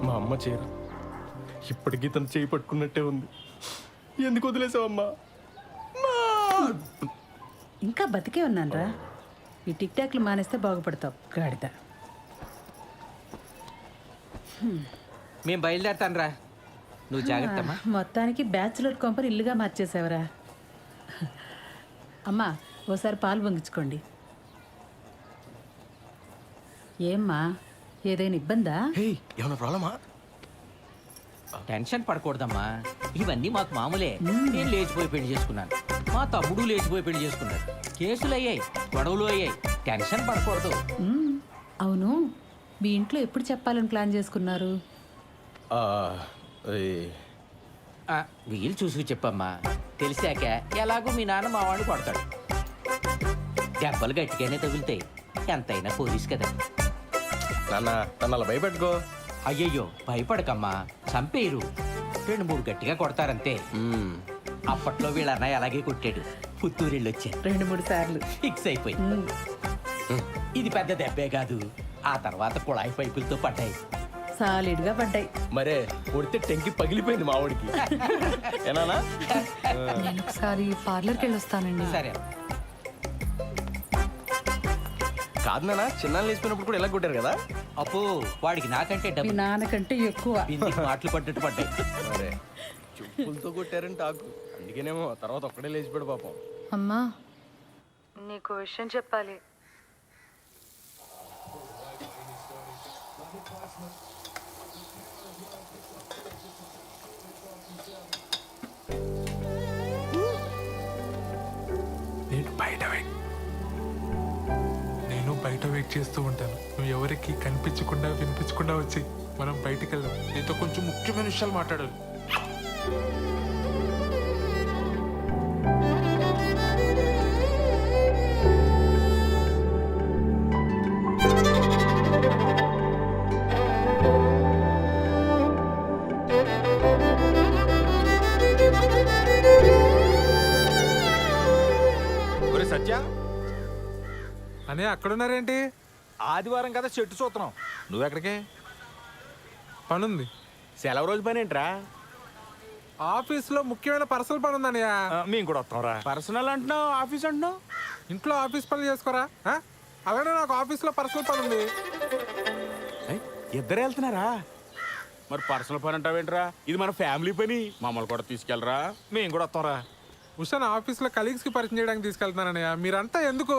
మా అమ్మ చీర ఇప్పటికీ తను చేయి పట్టుకున్నట్టే ఉంది. ఎందుకు వదిలేసావమ్మా? ఇంకా బతికే ఉన్నానరా. ఈ టిక్ టాక్లు మానేస్తే బాగుపడతావు గాడిద. మేము బయలుదేరతాను రా, నువ్వు జాగ్రత్తమ్మా. మొత్తానికి బ్యాచులర్ కొంపని ఇల్లుగా మార్చేసావరా. అమ్మా, ఓసారి పాలు పొంగించుకోండి. ఏమ్మా, ఏదైనా ఇబ్బందా? ఏమన్నా ప్రాబ్లమా? టెన్షన్ పడకూడదమ్మా, ఇవన్నీ మాకు మామూలే. నేను లేచిపోయి పెళ్లి చేసుకున్నాను, మా తమ్ముడు లేచిపోయి పెళ్లి చేసుకున్నాడు. కేసులు అయ్యాయి, గొడవలు అయ్యాయి, టెన్షన్ పడకూడదు. అవును, మీ ఇంట్లో ఎప్పుడు చెప్పాలని ప్లాన్ చేసుకున్నారు? వీలు చూసుకు చెప్పమ్మా, తెలిసాక ఎలాగో మీ నాన్న మా వాడిని కొడతాడు. దెబ్బలు గట్టిగానే తగులుతాయి, ఎంతైనా పోలీస్ కదా. నాన్న తను అలా భయపెట్టుకో. అయ్యయ్యో భయపడకమ్మా, చంపేరు. 2-3 గట్టిగా కొడతారంతే. అప్పట్లో వీళ్ళ అన్నయ్య అలాగే కొట్టాడు, పుత్తూరెళ్ళి వచ్చారు. 2-3 సార్లు ఫిక్స్ అయిపోయింది. ఇది పెద్ద దెబ్బే కాదు, ఆ తర్వాత కుళాయి పైపులతో పడ్డాయి. సాలిడ్గా పడ్డాయి. మరే కొడితే టెంకి పగిలిపోయింది మా వాడికి. ఏనానా? నేను ఒకసారి పార్లర్కి వెళ్ళి వస్తానండి. సరే. కాదు నాన్న, చిన్నాళ్ళు వేసిపోయినప్పుడు కూడా ఎలా కొట్టారు కదా. అప్పు వాడికి నాకంటే మీ డబ్బు నాన్నకంటే ఎక్కువ. బిందికి మాటలు పడ్డట్టు పడ్డాయి. మరే చెప్పులతో కొట్టారని టాకు, అందుకేనేమో తర్వాత ఒక్కడే లేచిపోయాడు పాపం. అమ్మా, నీకు విషయం చెప్పాలి. నేను బయట వెయిట్ చేస్తూ ఉంటాను. నువ్వు ఎవరికి కనిపించకుండా వినిపించకుండా వచ్చి మనం బయటికి వెళ్దాం. నీతో కొంచెం ముఖ్యమైన విషయాలు మాట్లాడాలి. ఒరే సత్య, అనే అక్కడున్నారేంటి? ఆదివారం కదా చెట్టు చూస్తున్నాం. నువ్వెక్కడికే? పనుంది. సెలవు రోజు పని ఏంట్రా? ఆఫీస్లో ముఖ్యమైన పర్సనల్ పని ఉందన్నయ్య. మేము కూడా వస్తాంరా. పర్సనల్ అంటున్నావు, ఆఫీస్ అంటున్నావు. ఇంట్లో ఆఫీస్ పనులు చేసుకోరా? అలానే నాకు ఆఫీస్లో పర్సనల్ పని ఉంది. ఇద్దరు వెళ్తున్నారా? మరి పర్సనల్ పని అంటావేంట్రా? ఇది మన ఫ్యామిలీ పని, మమ్మల్ని కూడా తీసుకెళ్ళరా? మేము కూడా వస్తాంరా. ఉషాన్ ఆఫీస్లో కలీగ్స్కి పరిచయం చేయడానికి తీసుకెళ్తున్నానన్నయ్య. మీరంతా ఎందుకు?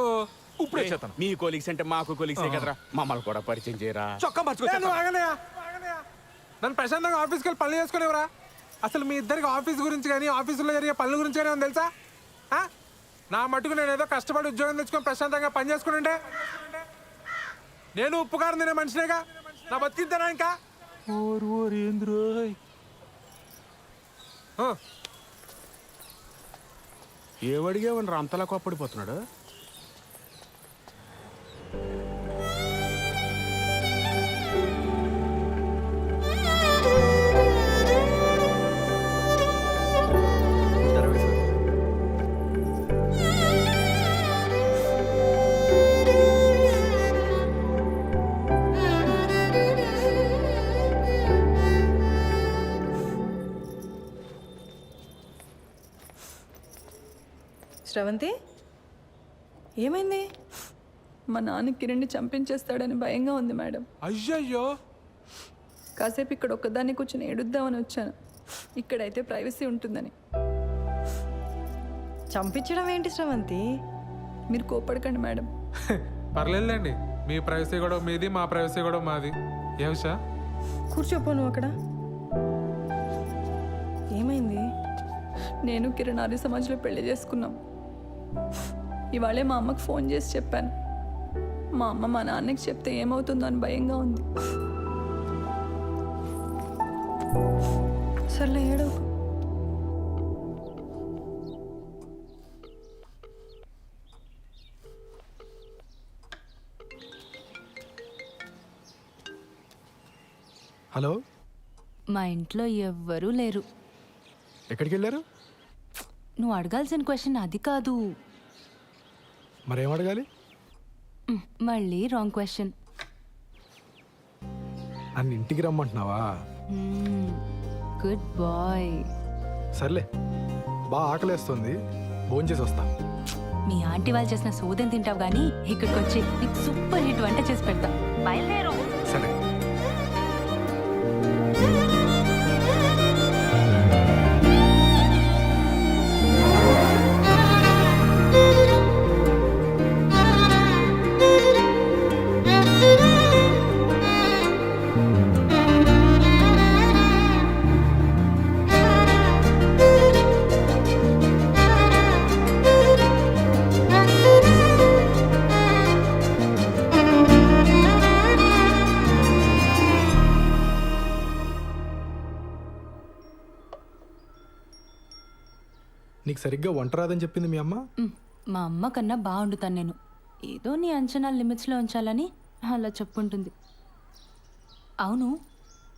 ఇప్పుడే చేస్తాను. మీ కొలీగ్స్ అంటే మాకు కొలీగ్సే కదరా, మమ్మల్ని కూడా పరిచయం చేయరా? చొక్కా నువ్వు ఆగనయ్య. నన్ను ప్రశాంతంగా ఆఫీస్కి వెళ్ళి పనులు చేసుకునేవరా? అసలు మీ ఇద్దరికి ఆఫీస్ గురించి కానీ ఆఫీసులో జరిగే పనుల గురించి కానీ ఉంది తెలుసా? నా మటుకు నేను ఏదో కష్టపడి ఉద్యోగం తెచ్చుకొని ప్రశాంతంగా పని చేసుకుని నేను ఉప్పుకారం తినే మనిషినేగా. నా బతికిద్దానా ఇంకా? ఏమడిగేవని అంతలా కోప్పడిపోతున్నాడు? శ్రవంతి, ఏమైంది? మా నాన్న కిరణ్ని చంపించేస్తాడని భయంగా ఉంది మేడం. అయ్యయ్యో. కాసేపు ఇక్కడ ఒక్కదాన్ని కూర్చొని ఏడుద్దామని వచ్చాను. ఇక్కడైతే ప్రైవసీ ఉంటుందని. చంపించడం ఏంటి శ్రవంతి? మీరు కోపడకండి మేడం. పర్లేదులేండి. మీ ప్రైవసీ కూడా మీది, మా ప్రైవసీ కూడా మాది. ఏ ఉషా? కూర్చోపో నువ్వు అక్కడ. ఏమైంది? నేను కిరణ్ ఆర్య సమాజ్లో పెళ్లి చేసుకున్నాం. ఇవాళే మా అమ్మకు ఫోన్ చేసి చెప్పాను. మా అమ్మ మా నాన్నకి చెప్తే ఏమవుతుందో అని భయంగా ఉంది. సర్లే ఏడవకు. హలో, మా ఇంట్లో ఎవ్వరూ లేరు. ఎక్కడికి వెళ్ళారు? నువ్వు అడగాల్సిన క్వశ్చన్ అది కాదు. మరేం అడగాలి? మళ్ళీ రాంగ్ క్వశ్చన్. నన్ను ఇంటికి రమ్మంటున్నావా? Good bye. సర్లే, బాగా ఆకలేస్తుంది, భోంచేసి వస్తా. మీ ఆంటీ వాళ్ళు చేసిన సోదం తింటావు కానీ ఇక్కడికి వచ్చి నీకు సూపర్ హిట్ వంట చేసి పెడతా. బయలుదేరు. సరే. నీకు సరిగ్గా వంట రాదని చెప్పింది మీ అమ్మ? మా అమ్మ కన్నా బాగుండుతాను నేను. ఏదో నీ అంచనా లిమిట్స్లో ఉంచాలని అలా చెప్పుంటుంది. అవును,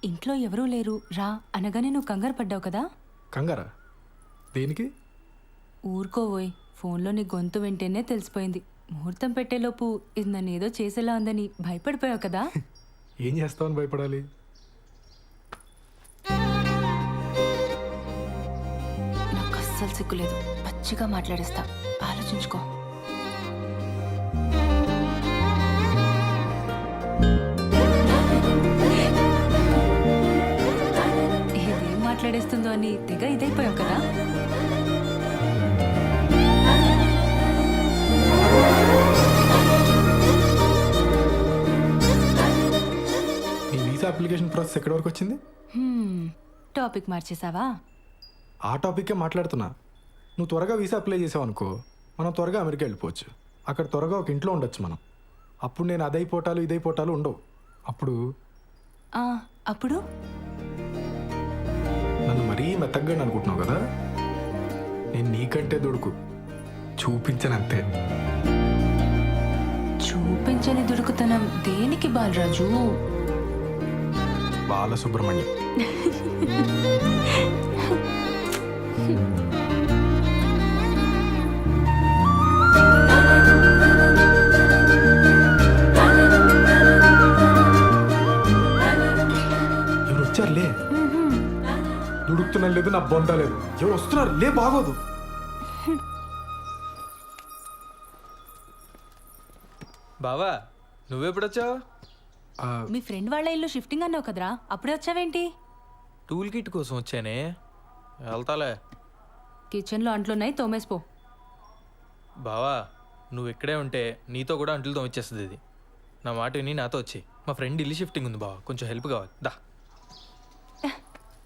ఇంట్లో ఎవరూ లేరు రా అనగానే నువ్వు కంగారు పడ్డావు కదా? కంగారా? దేనికి? ఊరుకోవోయ్, ఫోన్లో నీ గొంతు వింటేనే తెలిసిపోయింది. ముహూర్తం పెట్టేలోపు ఇది నన్ను ఏదో చేసేలా ఉందని భయపడిపోయావు కదా? ఏం చేస్తావని భయపడాలి? నాకు అస్సలు సిగ్గులేదు. పచ్చిగా మాట్లాడేస్తా, ఆలోచించుకో. ఇదేం మాట్లాడేస్తుందో అని తెగ ఇదైపోయావు కదా? నీ వీసా అప్లికేషన్ ప్రాసెస్ ఎక్కడి వరకు వచ్చింది? టాపిక్ మార్చేసావా? ఆ టాపిక్కే మాట్లాడుతున్నా. నువ్వు త్వరగా వీసా అప్లై చేసావు అనుకో, మనం త్వరగా అమెరికా వెళ్ళిపోవచ్చు. అక్కడ త్వరగా ఒక ఇంట్లో ఉండొచ్చు మనం. అప్పుడు నేను అదైపోటాలు ఇదైపోటాలు ఉండవు. అప్పుడు అప్పుడు నన్ను మరీ మెత్తగ్గా అనుకుంటున్నావు కదా, నేను నీకంటే దొడుకు చూపించనంతే. చూపించని దుడుకుతనం దేనికి బాలరాజు? బాలసుబ్రహ్మణ్యం. ఎవరు వచ్చారులే. దుడుకుతున్నా లేదు, నా బొంద లేదు. ఎవరు వస్తున్నారు లే, బాగోదు. బావా నువ్వెప్పుడొచ్చావు? మీ ఫ్రెండ్ వాళ్ళ ఇల్లు షిఫ్టింగ్ అన్నావు కదరా, అప్పుడే వచ్చావేంటి? టూల్ కిట్ కోసం వచ్చానే, వెళ్తాలే. కిచెన్లో అంట్లున్నాయి, తోమేసిపో. బావా నువ్వు ఇక్కడే ఉంటే నీతో కూడా అంట్లు తోమిచ్చేస్తుంది ఇది. నా మాట విని నాతో వచ్చి. మా ఫ్రెండ్ ఇల్లు షిఫ్టింగ్ ఉంది బావా, కొంచెం హెల్ప్ కావాలి. దా.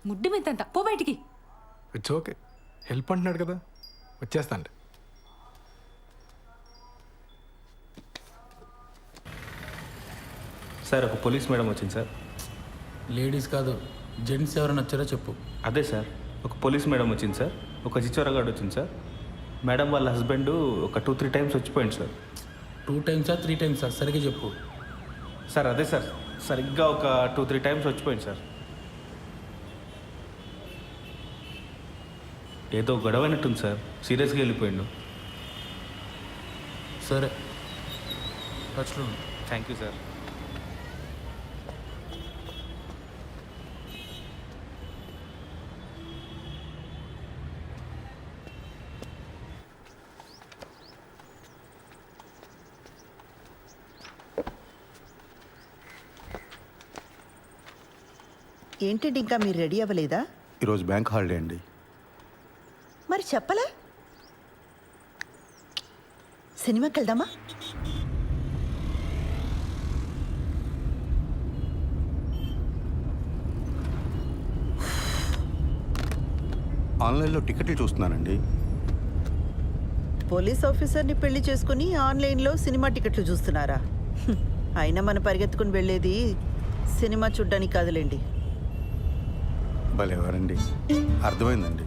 ముడ్డి మీదంతా పో బయటికి. ఇట్స్ ఓకే, హెల్ప్ అంటున్నాడు కదా, వచ్చేస్తాను. సార్ ఒక పోలీస్ మేడం వచ్చింది సార్. లేడీస్ కాదు, జెంట్స్ ఎవరైనా వచ్చారో చెప్పు. అదే సార్, ఒక పోలీస్ మేడం వచ్చింది సార్, ఒక చిచ్చోరగాడు వచ్చింది సార్. మేడం వాళ్ళ హస్బెండ్ ఒక 2-3 టైమ్స్ వచ్చిపోయింది సార్. 2 టైమ్సా 3 టైమ్సా సరిగ్గా చెప్పు. సార్ అదే సార్, సరిగ్గా ఒక 2-3 టైమ్స్ వచ్చిపోయింది సార్. ఏదో గొడవ అయినట్టుంది సార్, సీరియస్గా వెళ్ళిపోయిండు. సరే, టచ్లో ఉండు. Thank you sir. ఏంటండి ఇంకా మీరు రెడీ అవ్వలేదా? ఈరోజు బ్యాంక్ హాలిడే అండి. మరి చెప్పలే. సినిమాకి వెళ్దామా? ఆన్లైన్లో టికెట్లు చూస్తున్నానండి. పోలీస్ ఆఫీసర్ని పెళ్లి చేసుకుని ఆన్లైన్లో సినిమా టికెట్లు చూస్తున్నారా? అయినా మనం పరిగెత్తుకుని వెళ్ళేది సినిమా చూడ్డానికి కాదులేండి. భలేవారండి, అర్థమైందండి.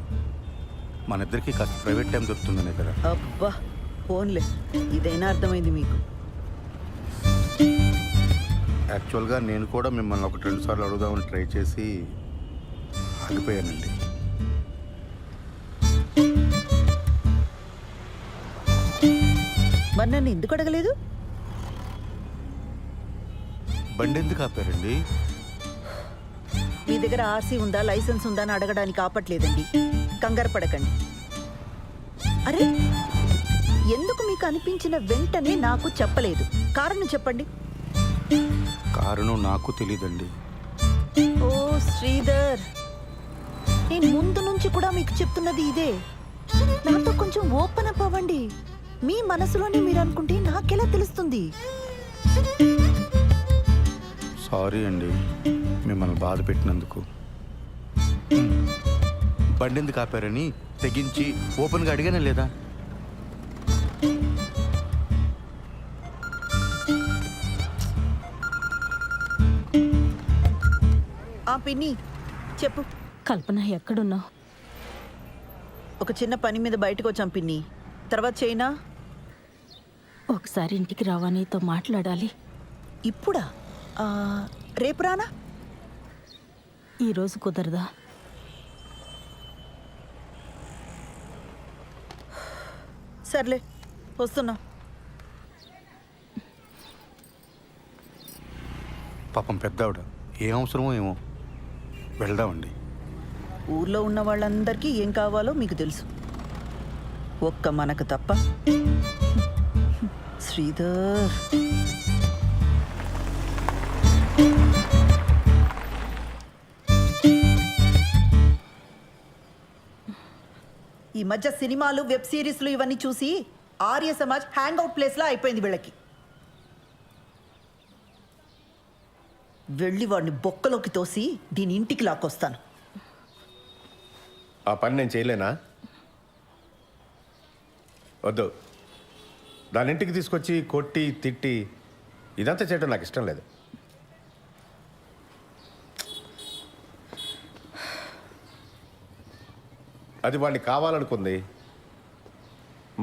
మన ఇద్దరికి కాస్త ప్రైవేట్ టైం దొరుకుతుందనే కదా. అబ్బా ఫోన్లే, ఇదైనా అర్థమైంది మీకు. యాక్చువల్గా నేను కూడా మిమ్మల్ని 1-2 సార్లు అడుగుదామని ట్రై చేసి ఆగిపోయానండి. మరి నన్ను ఎందుకు అడగలేదు? బండి ఎందుకు ఆపారండి? మీ దగ్గర ఆర్సీ ఉందా, లైసెన్స్ ఉందా అని అడగడానికి ఆపట్లేదండి. కంగారు పడకండి. అరే, ఎందుకు మీకు అనిపించిన వెంటనే నాకు చెప్పలేదు? కారణం చెప్పండి. కారణం నాకు తెలీదండి. ఓ శ్రీధర్, నేను ముందు నుంచి కూడా మీకు చెప్తున్నది ఇదే. నాతో కొంచెం ఓపెన్ అప్ అవ్వండి. మీ మనసులోనే మీరు అనుకుంటే నాకెలా తెలుస్తుంది? సారీ అండి మిమ్మల్ని బాధ పెట్టినందుకు. బండి ఎందుకు ఆపారని తెగించి ఓపెన్గా అడిగానే లేదా? ఆ పిన్ని చెప్పు. కల్పన ఎక్కడున్నావు? ఒక చిన్న పని మీద బయటకు వచ్చాం పిన్ని, తర్వాత చేయనా? ఒకసారి ఇంటికి రావా, నీతో మాట్లాడాలి. ఇప్పుడా? రేపు రానా? ఈరోజు కుదరదా? సర్లే, వస్తున్నా. పాపం పెద్దావిడ, ఏం అవసరమో ఏమో. వెళ్దామండి. ఊర్లో ఉన్న వాళ్ళందరికీ ఏం కావాలో మీకు తెలుసు, ఒక్క మనకు తప్ప. శ్రీధర్, ఈ మధ్య సినిమాలు, వెబ్ సిరీస్లు ఇవన్నీ చూసి ఆర్య సమాజ్ హ్యాంగ్ అవుట్ ప్లేస్లా అయిపోయింది వీళ్ళకి. వెళ్ళి వాడిని బొక్కలోకి తోసి దీని ఇంటికి లాక్కొస్తాను. ఆ పని నేను చేయలేనా? వద్దు. దాని ఇంటికి తీసుకొచ్చి కొట్టి తిట్టి ఇదంతా చేయడం నాకు ఇష్టం లేదు. అది వాడిని కావాలనుకుంది,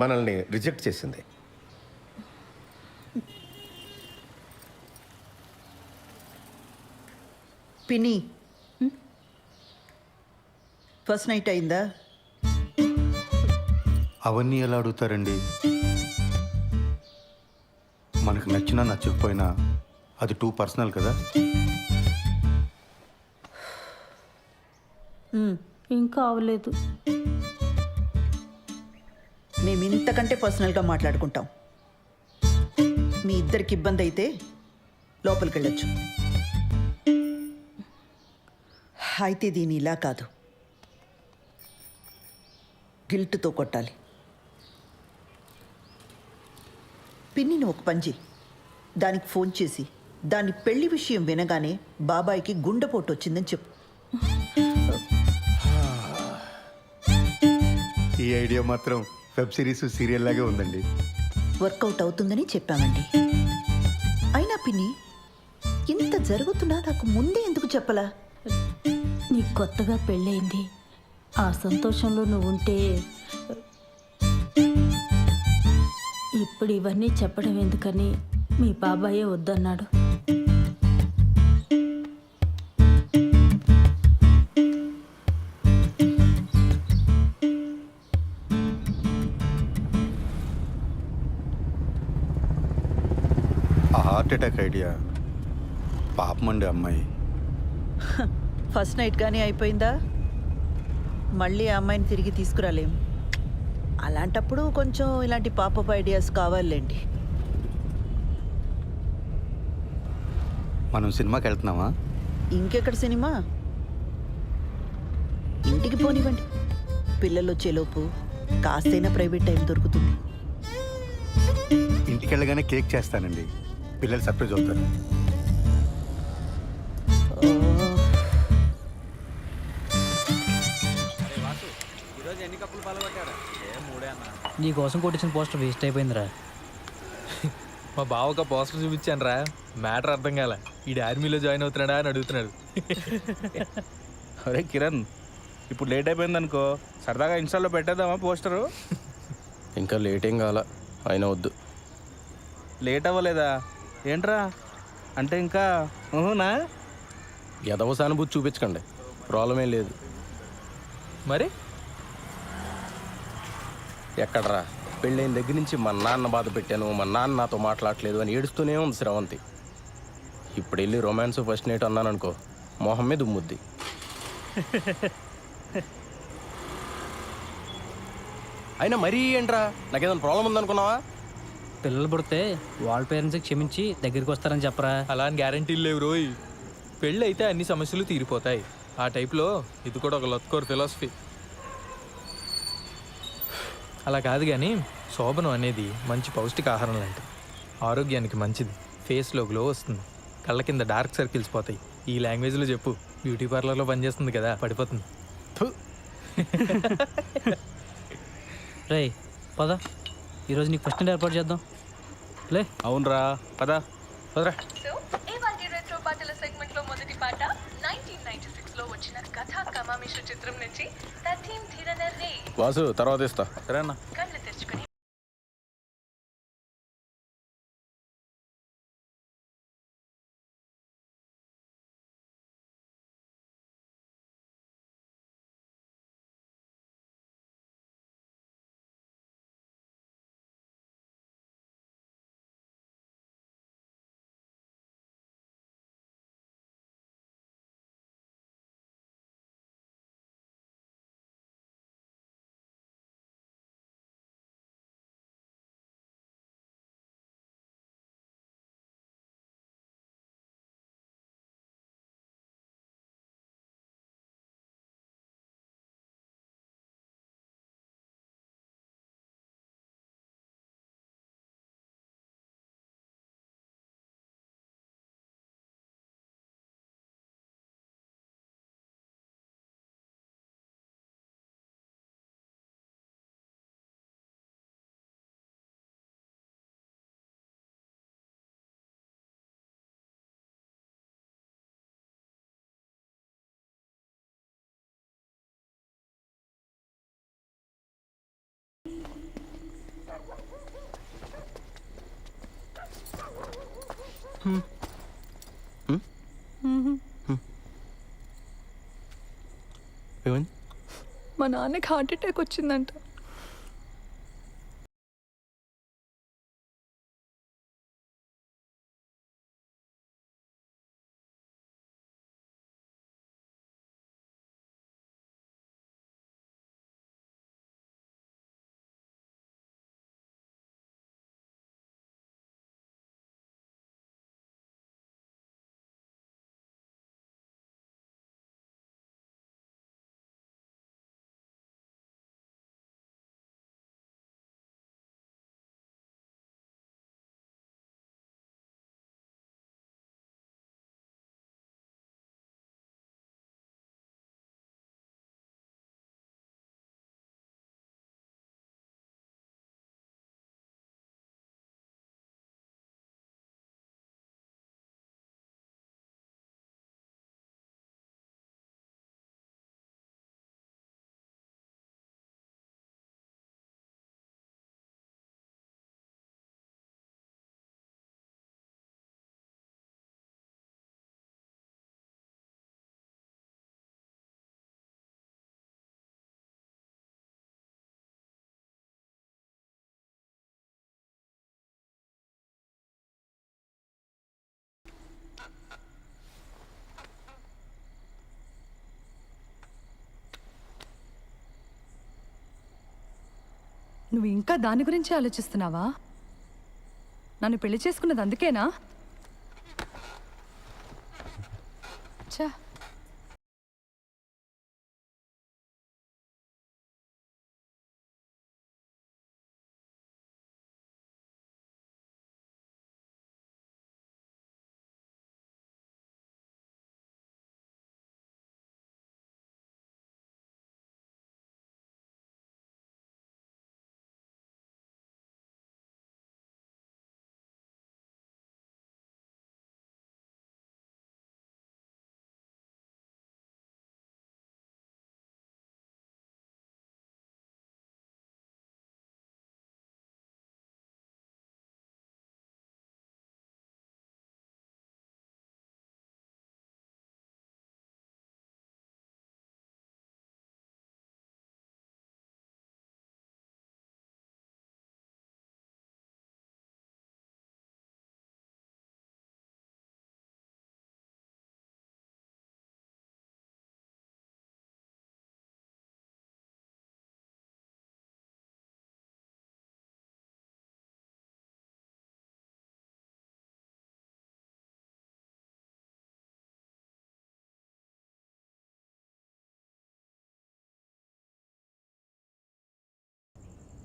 మనల్ని రిజెక్ట్ చేసింది. పిన్ని, ఫస్ట్ నైట్ అయిందా? అవన్నీ ఎలా అడుగుతారండి? మనకు నచ్చినా నచ్చకపోయినా అది టూ పర్సనల్ కదా. ఇంకా అవలేదు. మేము ఇంతకంటే పర్సనల్గా మాట్లాడుకుంటాం. మీ ఇద్దరికి ఇబ్బంది అయితే లోపలికి వెళ్ళొచ్చు. అయితే దీని ఇలా కాదు, గిల్ట్తో కొట్టాలి. పిన్నిని ఒక పని చెయ్యి, దానికి ఫోన్ చేసి దాని పెళ్లి విషయం వినగానే బాబాయికి గుండెపోటు వచ్చిందని చెప్పు. ఈ ఐడియా మాత్రం వెబ్ సిరీస్ సీరియల్ లాగే ఉందండి. వర్కౌట్ అవుతుందని చెప్పామండి. అయినా పిన్ని, ఇంత జరుగుతున్నా నాకు ముందే ఎందుకు చెప్పలా? నీకు కొత్తగా పెళ్ళయింది, ఆ సంతోషంలో నువ్వు ఉంటే ఇప్పుడు ఇవన్నీ చెప్పడం ఎందుకని మీ బాబాయే వద్దన్నాడు. ఆ హార్ట్ అటాక్ ఐడియా పాపమండి అమ్మాయి. ఫస్ట్ నైట్ కానీ అయిపోయిందా? మళ్ళీ ఆ అమ్మాయిని తిరిగి తీసుకురాలేం. అలాంటప్పుడు కొంచెం ఇలాంటి పాపప్ ఐడియాస్ కావాలండి. మనం సినిమాకి వెళ్తున్నామా? ఇంకెక్కడ సినిమా? ఇంటికి పోనివ్వండి. పిల్లలు వచ్చేలోపు కాస్తైనా ప్రైవేట్ టైం దొరుకుతుంది. ఇంటికి వెళ్ళగానే కేక్ చేస్తానండి, పిల్లలు సర్ప్రైజ్ అవుతారు. నీ కోసం కొట్టించిన పోస్టర్ వేస్ట్ అయిపోయిందిరా. మా బావక పోస్టర్ చూపించాను రా, మ్యాటర్ అర్థం కాల. ఈ ఆర్మీలో జాయిన్ అవుతున్నాడా అని అడుగుతున్నాడు. అరే కిరణ్, ఇప్పుడు లేట్ అయిపోయింది అనుకో, సరదాగా ఇన్స్టాల్లో పెట్టేద్దామా పోస్టరు? ఇంకా లేట్ ఏం కాల, అయినా వద్దు. లేట్ అవ్వలేదా ఏంట్రా? అంటే ఇంకా ఊహునా? ఎదవ సానుభూతి చూపించకండి, ప్రాబ్లం ఏం లేదు. మరి ఎక్కడరా, పెళ్ళైన దగ్గర నుంచి మా నాన్న బాధ పెట్టాను, మా నాన్న నాతో మాట్లాడలేదు అని ఏడుస్తూనే ఉంది శ్రవంతి. ఇప్పుడు వెళ్ళి రొమాన్స్ ఫస్ట్ నైట్ అన్నాను అనుకో, మొహం మీద ఉమ్ముద్ది. అయినా మరీ ఏంట్రా, నాకేదైనా ప్రాబ్లం ఉందనుకున్నావా? పిల్లలు పుడితే వాళ్ళ పేరెంట్స్కి క్షమించి దగ్గరికి వస్తారని చెప్పరా. అలా అని గ్యారంటీలు లేవు రోయ్. పెళ్ళి అయితే అన్ని సమస్యలు తీరిపోతాయి. ఆ టైప్లో ఇది కూడా ఒక లత్కోర్ ఫిలాసఫీ. అలా కాదు కానీ శోభనం అనేది మంచి పౌష్టికాహారం లాంటిది. ఆరోగ్యానికి మంచిది, ఫేస్లో గ్లో వస్తుంది, కళ్ళ కింద డార్క్ సర్కిల్స్ పోతాయి. ఈ లాంగ్వేజ్లో చెప్పు, బ్యూటీ పార్లర్లో పనిచేస్తుంది కదా, పడిపోతుంది. రే పద, ఈరోజు నీకు ఫస్ట్ నైట్ ఏర్పాటు చేద్దాం. లే. అవునరా, పద పదరా. పాటల సెగ్మెంట్ లో మొదటి పాట 1996 లో వచ్చిన కథా కమామిష చిత్రం నుంచి తథీం ధీరనర్ రే. వాసు తర్వాత ఇస్తా. సరేనా? ఏమైంది? మా నాన్నకి హార్ట్ అటాక్ వచ్చిందంట. నువ్వు ఇంకా దాని గురించి ఆలోచిస్తున్నావా? నన్ను పెళ్లి చేసుకున్నది అందుకేనా? ఛా,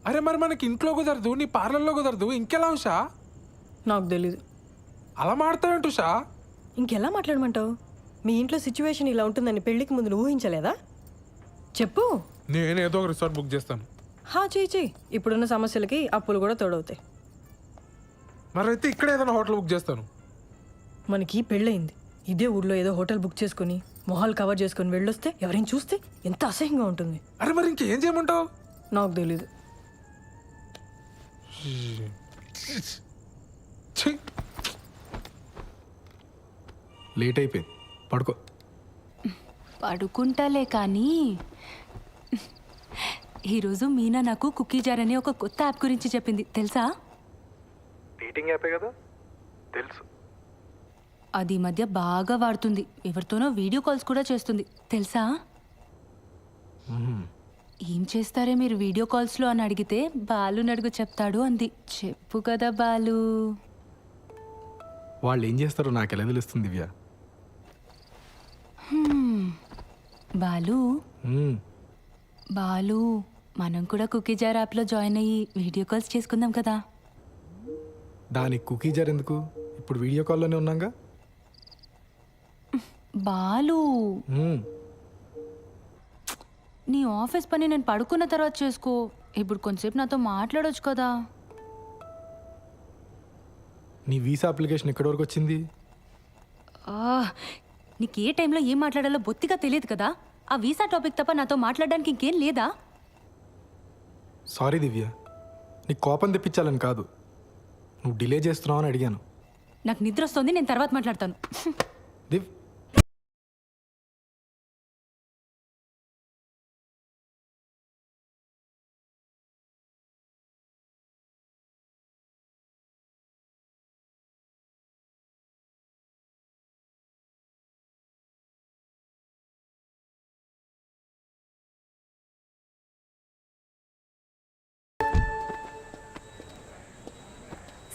అరే మరి మనకి ఇంట్లో కుదరదు, నీ పార్లర్లో కుదరదు, ఇంకెలా ఉషా? నాకు తెలీదు. అలా మాడతావేంటి ఉషా? ఇంకెలా మాట్లాడమంటావు? మీ ఇంట్లో సిచ్యువేషన్ ఇలా ఉంటుందని పెళ్లికి ముందు నువ్వు ఊహించలేదా? చెప్పు. నేనేదో ఒక రిసార్ట్ బుక్ చేస్తాను. చెయ్యి. ఇప్పుడున్న సమస్యలకి అప్పులు కూడా తోడవుతాయి. మరైతే ఇక్కడ ఏదైనా హోటల్ బుక్ చేస్తాను. మనకి పెళ్ళయింది, ఇదే ఊర్లో ఏదో హోటల్ బుక్ చేసుకుని మొహాలు కవర్ చేసుకుని వెళ్ళొస్తే ఎవరైనా చూస్తే ఎంత అసహ్యంగా ఉంటుంది. అరే మరి ఇంకేం చేయమంటావు? నాకు తెలీదు. లేట్ అయిపోయింది, పడుకో. పడుకుంటాలే కానీ ఈరోజు మీనా నాకు కుకీ జార్ అనే ఒక కొత్త యాప్ గురించి చెప్పింది, తెలుసా? డేటింగ్ యాపే కదా, తెలుసు. అది ఈ మధ్య బాగా వాడుతుంది. ఎవరితోనో వీడియో కాల్స్ కూడా చేస్తుంది, తెలుసా? ఏం చేస్తారే మీరు వీడియో కాల్స్లో అని అడిగితే బాలు నడుగు చెప్తాడు అంది. చెప్పు కదా బాలు. వాళ్ళు ఏం చేస్తారో నాకు ఎలా తెలుస్తుంది దివ్య? బాలు బాలు మనం కూడా కుకీ జార్ యాప్లో జాయిన్ అయ్యి వీడియో కాల్స్ చేసుకుందాం కదా. దానికి కుకీ జార్ ఎందుకు? ఇప్పుడు వీడియో కాల్లోనే ఉన్నాగా. బాలు నీ ఆఫీస్ పని నేను పడుకున్న తర్వాత చేసుకో. ఇప్పుడు కొంచెంసేపు నాతో మాట్లాడొచ్చు కదా. నీ వీసా అప్లికేషన్ ఎక్కడి వరకు వచ్చింది? నీకు ఏ టైంలో ఏం మాట్లాడాలో బొత్తిగా తెలియదు కదా. ఆ వీసా టాపిక్ తప్ప నాతో మాట్లాడడానికి ఇంకేం లేదా? సారీ దివ్య, నీకు కోపం తెప్పించాలని కాదు, నువ్వు డిలే చేస్తున్నావు అని అడిగాను. నాకు నిద్ర వస్తుంది, నేను తర్వాత మాట్లాడతాను. దివ్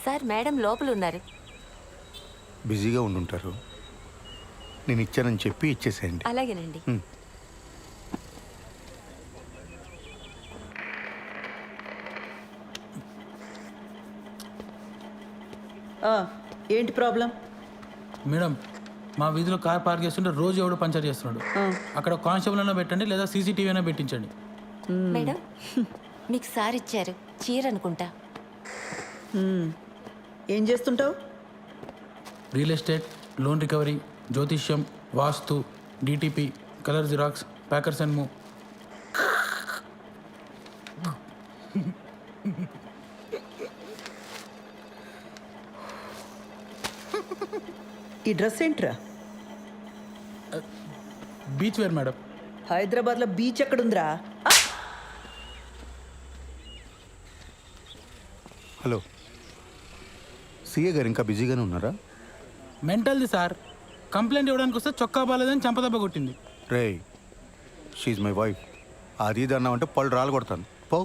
సార్ మేడం లోపల ఉన్నారు. బిజీగా ఉండుంటారు. నేను ఇచ్చానని చెప్పి ఇచ్చేసేయండి. అలాగేనండి. ఏంటి ప్రాబ్లం? మేడం, మా వీధిలో కార్ పార్క్ చేస్తుంటే రోజు ఎవడో పంచర్ చేస్తున్నాడు. అక్కడ కానిస్టేబుల్ అయినా పెట్టండి, లేదా సీసీటీవీ అయినా పెట్టించండి. మేడం మీకు సార్ ఇచ్చారు చీర అనుకుంటా. ఏం చేస్తుంటావు? రియల్ ఎస్టేట్, లోన్ రికవరీ, జ్యోతిష్యం, వాస్తు, DTP, colour xerox, packers and move. ఈ డ్రెస్ ఏంట్రా? Beach wear madam. హైదరాబాద్లో బీచ్ ఎక్కడుందిరా? హలో, సీఏ గారు ఇంకా బిజీగానే ఉన్నారా? మెంటల్ది సార్. కంప్లైంట్ ఇవ్వడానికి వస్తే చొక్కా బాలేదని చంపదెబ్బ కొట్టింది. రే, షీఈ్ మై వైఫ్. అది ఇది అన్నామంటే పళ్ళు రాలు కొడతాను. పో.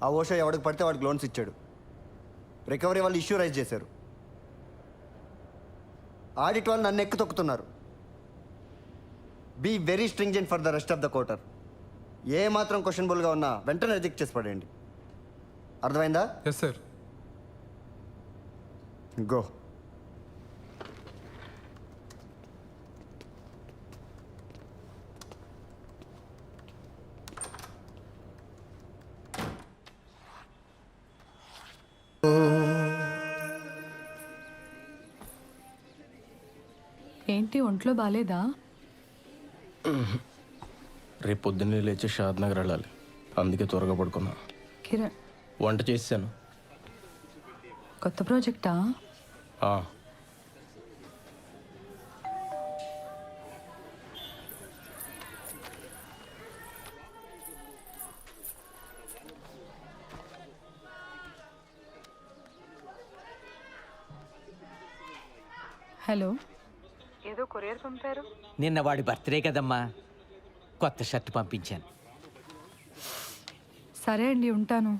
ఆ ఓషా ఎవడికి పడితే వాడికి లోన్స్ ఇచ్చాడు. రికవరీ వాళ్ళు ఇష్యూ రైజ్ చేశారు. ఆడిట్ వాళ్ళు నన్ను ఎక్కు తొక్కుతున్నారు. Be very stringent for the rest of the quarter. ఏ మాత్రం క్వశ్చనబుల్గా ఉన్నా వెంటనే రిజెక్ట్ చేసి పడేయండి. అర్థమైందా? Yes sir. గో. ఏంటి ఒంట్లో బాలేదా? రేపు పొద్దున్నే లేచి షాద్ నగర్ వెళ్ళాలి, అందుకే త్వరగా పడుకున్నా. కిరణ్, వంట చేసాను. కొత్త ప్రాజెక్టా? హలో, ఏదో కొరియర్ పంపారు. నిన్న వాడి బర్త్డే కదమ్మా, కొత్త షర్ట్ పంపించాను. సరే అండి, ఉంటాను.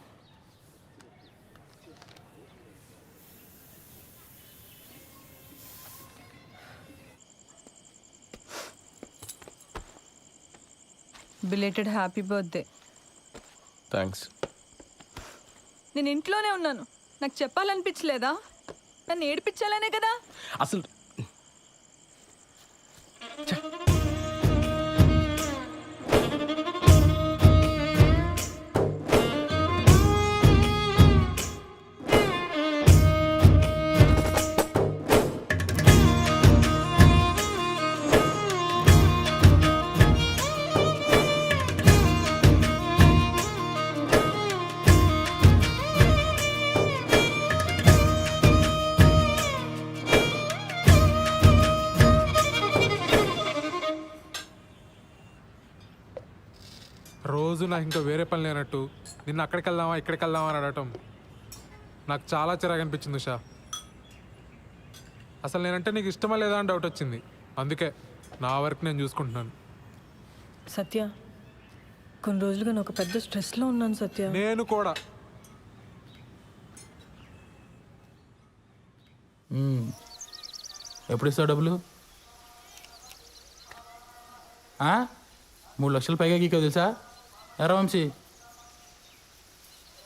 Belated happy birthday. థ్యాంక్స్. నేను ఇంట్లోనే ఉన్నాను, నాకు చెప్పాలనిపించలేదా? నన్ను ఏడిపించాలనే కదా. అసలు రోజు నాకు ఇంకా వేరే పని లేనట్టు నిన్న అక్కడికి వెళ్దామా ఇక్కడికి వెళ్దామా అని అడగటం నాకు చాలా చిరాకు అనిపించింది ఉషా. అసలు నేనంటే నీకు ఇష్టమా లేదా అని డౌట్ వచ్చింది. అందుకే నా వర్క్ నేను చూసుకుంటున్నాను. సత్య, కొన్ని రోజులుగా నేను ఒక పెద్ద స్ట్రెస్లో ఉన్నాను సత్య. నేను కూడా. ఎప్పుడు ఇస్తావు డబ్బులు? 3 లక్షలు పైగా గీకో తెలుసా? ఎరా వంశీ,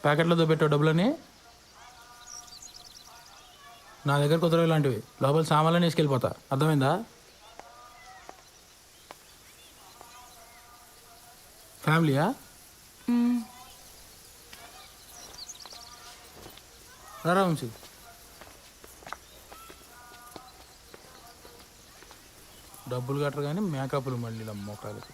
ప్యాకెట్లో దొబ్బెట్టావు డబ్బులని. నా దగ్గర కుదరవు ఇలాంటివి. లోపల సామాన్లని వేసుకెళ్ళిపోతా, అర్థమైందా? ఫ్యామిలీయా? రా వంశీ. డబ్బులు కట్టరు కానీ మేకప్లు మళ్ళీ మొక్కలకి.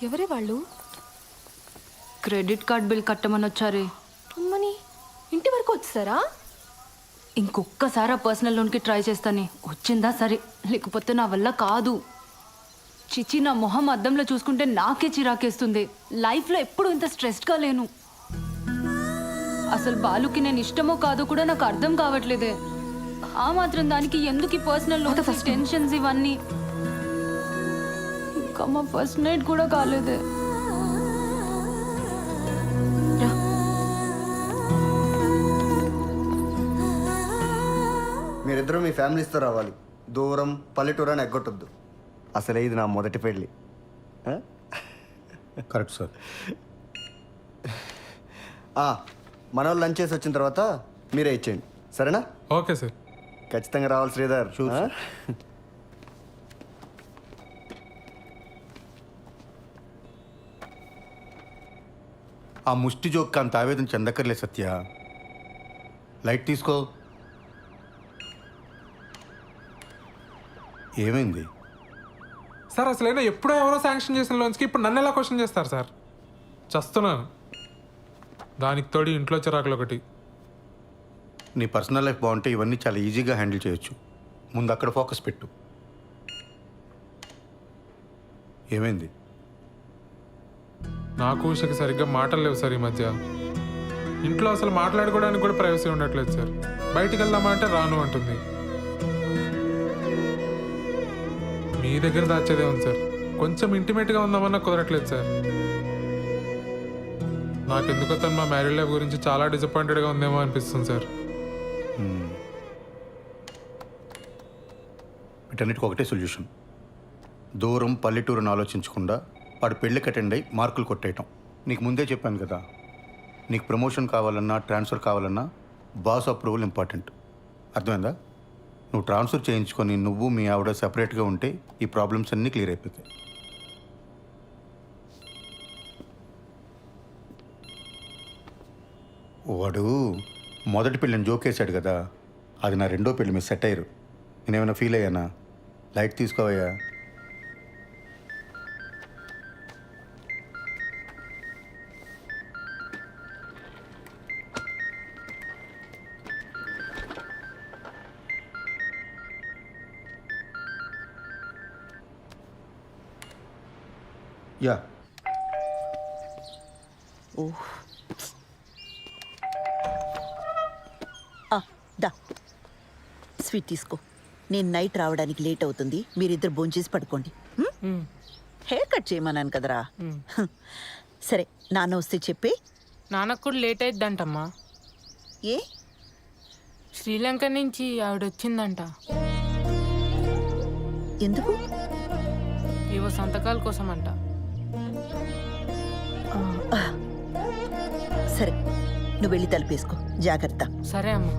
ఎవరే వాళ్ళు? క్రెడిట్ కార్డ్ బిల్ కట్టమని వచ్చారే. అమ్మని ఇంటి వరకు వచ్చారా? ఇంకొక్కసారి ఆ పర్సనల్ లోన్కి ట్రై చేస్తానే. వచ్చిందా సరే, లేకపోతే నా వల్ల కాదు. చిచి, నా మొహం అద్దంలో చూసుకుంటే నాకే చిరాకేస్తుంది. లైఫ్లో ఎప్పుడు ఇంత స్ట్రెస్డ్గా లేను. అసలు బాలుకి నేను ఇష్టమో కాదో కూడా నాకు అర్థం కావట్లేదే. ఆ మాత్రం దానికి ఎందుకు ఈ పర్సనల్ లోన్స్, టెన్షన్స్ ఇవన్నీ? ఇంకా మా ఫస్ట్ నైట్ కూడా కాలేదే. మీరిద్దరూ మీ ఫ్యామిలీస్తో రావాలి. దూరం పల్లెటూరు అని ఎగ్గొట్టొద్దు. అసలే ఇది నా మొదటి పెళ్ళి. Correct sir. మన వాళ్ళు లంచ్ చేసి వచ్చిన తర్వాత మీరే ఇచ్చేయండి, సరేనా? Okay sir. ఖచ్చితంగా రావాలి శ్రీధర్. ఆ ముష్టి జోక్ అంత ఆవేదన చెందక్కర్లే సత్య. లైట్ తీసుకో. ఏమైంది సార్? అసలైనా ఎప్పుడో ఎవరో శాంక్షన్ చేసిన లోన్స్కి ఇప్పుడు నన్ను ఎలా క్వశ్చన్ చేస్తారు సార్? చస్తున్నాను. దానికి తోడి ఇంట్లో చిరాకులు ఒకటి. నీ పర్సనల్ లైఫ్ బాగుంటే ఇవన్నీ చాలా ఈజీగా హ్యాండిల్ చేయొచ్చు. ముందు అక్కడ ఫోకస్ పెట్టు. ఏమైంది? నాకు ఉషకి సరిగ్గా మాటలు లేవు సార్ ఈ మధ్య. ఇంట్లో అసలు మాట్లాడుకోవడానికి కూడా ప్రైవసీ ఉండట్లేదు సార్. బయటికి వెళ్దామా అంటే రాను అంటుంది. మీ దగ్గర దాచేదే ఉంది సార్. కొంచెం ఇంటిమేట్గా ఉందామన్నా కుదరట్లేదు సార్. నాకెందుకో తను మా మ్యారీడ్ లైఫ్ గురించి చాలా డిసప్పాయింటెడ్గా ఉందేమో అనిపిస్తుంది సార్. వీటన్నిటికి ఒకటే సొల్యూషన్. దూరం పల్లెటూరుని ఆలోచించకుండా వాడు పెళ్ళికి అటెండ్ అయ్యి మార్కులు కొట్టేయటం. నీకు ముందే చెప్పాను కదా, నీకు ప్రమోషన్ కావాలన్నా ట్రాన్స్ఫర్ కావాలన్నా బాస్ అప్రూవల్ ఇంపార్టెంట్. అర్థమైందా? నువ్వు ట్రాన్స్ఫర్ చేయించుకొని నువ్వు మీ ఆవిడ సెపరేట్గా ఉంటే ఈ ప్రాబ్లమ్స్ అన్నీ క్లియర్ అయిపోతాయి. వాడు మొదటి పెళ్ళిని జోకేశాడు కదా, అది నా రెండో పెళ్ళి మీద సెట్ అయ్యారు. నేనేమైనా ఫీల్ అయ్యానా? లైట్ తీసుకోవయ్యా. యా. దా స్వీట్ తీసుకో. నేను నైట్ రావడానికి లేట్ అవుతుంది. మీరిద్దరు భోంచేసి పడుకోండి. హెయిర్ కట్ చేయమన్నాను కదరా. సరే, నాన్న వస్తే చెప్పే. నాన్నకు కూడా లేట్ అయిద్దంటమ్మా. ఏ? శ్రీలంక నుంచి ఆవిడ వచ్చిందంట. ఎందుకు? ఏవో సంతకాల కోసం అంట. సరే, నువ్వు వెళ్ళి తలుపేసుకో. జాగ్రత్త. సరే అమ్మా.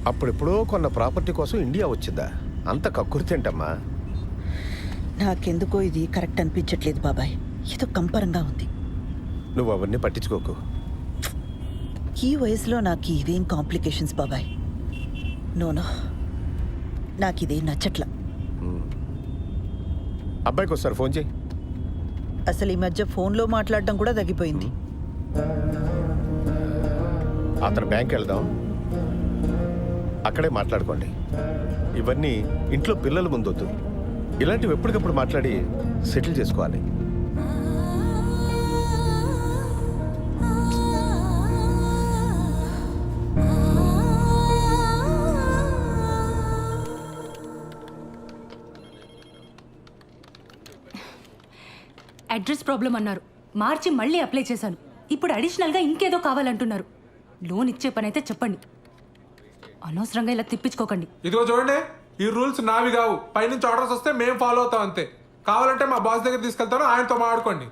అప్పుడెప్పుడో కొన్న ప్రాపర్టీ కోసం ఇండియా వచ్చిందా? అంత కక్కుర్తేంటమ్మా? నాకెందుకో ఇది కరెక్ట్ అనిపించట్లేదు బాబాయ్. ఏదో కంపరంగా ఉంది. నువ్వు అవన్నీ పట్టించుకోకు. ఈ వయసులో నాకు ఇవేం కాంప్లికేషన్స్ బాబాయ్. నోనో, నాకు ఇదే నచ్చట్లా. అబ్బాయికి వస్తారు, ఫోన్ చేయి. అసలు ఈ మధ్య ఫోన్లో మాట్లాడడం కూడా తగ్గిపోయింది. అతను బ్యాంక్ వెళ్దాం, అక్కడే మాట్లాడుకోండి. ఇవన్నీ ఇంట్లో పిల్లల ముందొద్దు. ఇలాంటివి ఎప్పటికప్పుడు మాట్లాడి సెటిల్ చేసుకోవాలి. అడ్రస్ ప్రాబ్లం అన్నారు, మార్చి మళ్ళీ అప్లై చేశాను. ఇప్పుడు అడిషనల్గా ఇంకేదో కావాలంటున్నారు. లోన్ ఇచ్చే పని అయితే చెప్పండి. అనవసరంగా ఇలా తిప్పించుకోకండి. ఇదిగో చూడండి, ఈ రూల్స్ నావి కావు. పైనుంచి ఆర్డర్స్ వస్తే మేము ఫాలో అవుతాం అంతే. కావాలంటే మా బాస్ దగ్గర తీసుకెళ్తాను, ఆయనతో మాట్లాడుకోండి.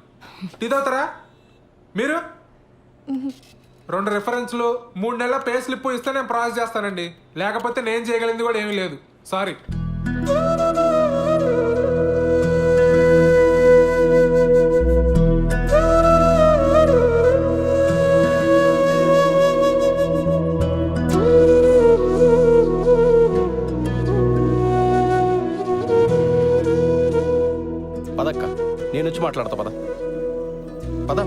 టీ తాగుతారా మీరు? 2 రిఫరెన్స్లు 3 నెలల పే స్లిప్ ఇస్తే నేను ప్రాసెస్ చేస్తానండి. లేకపోతే నేను చేయగలిగింది కూడా ఏమీ లేదు. సారీ. పదక్క, నేను వచ్చి మాట్లాడతా. పద పద.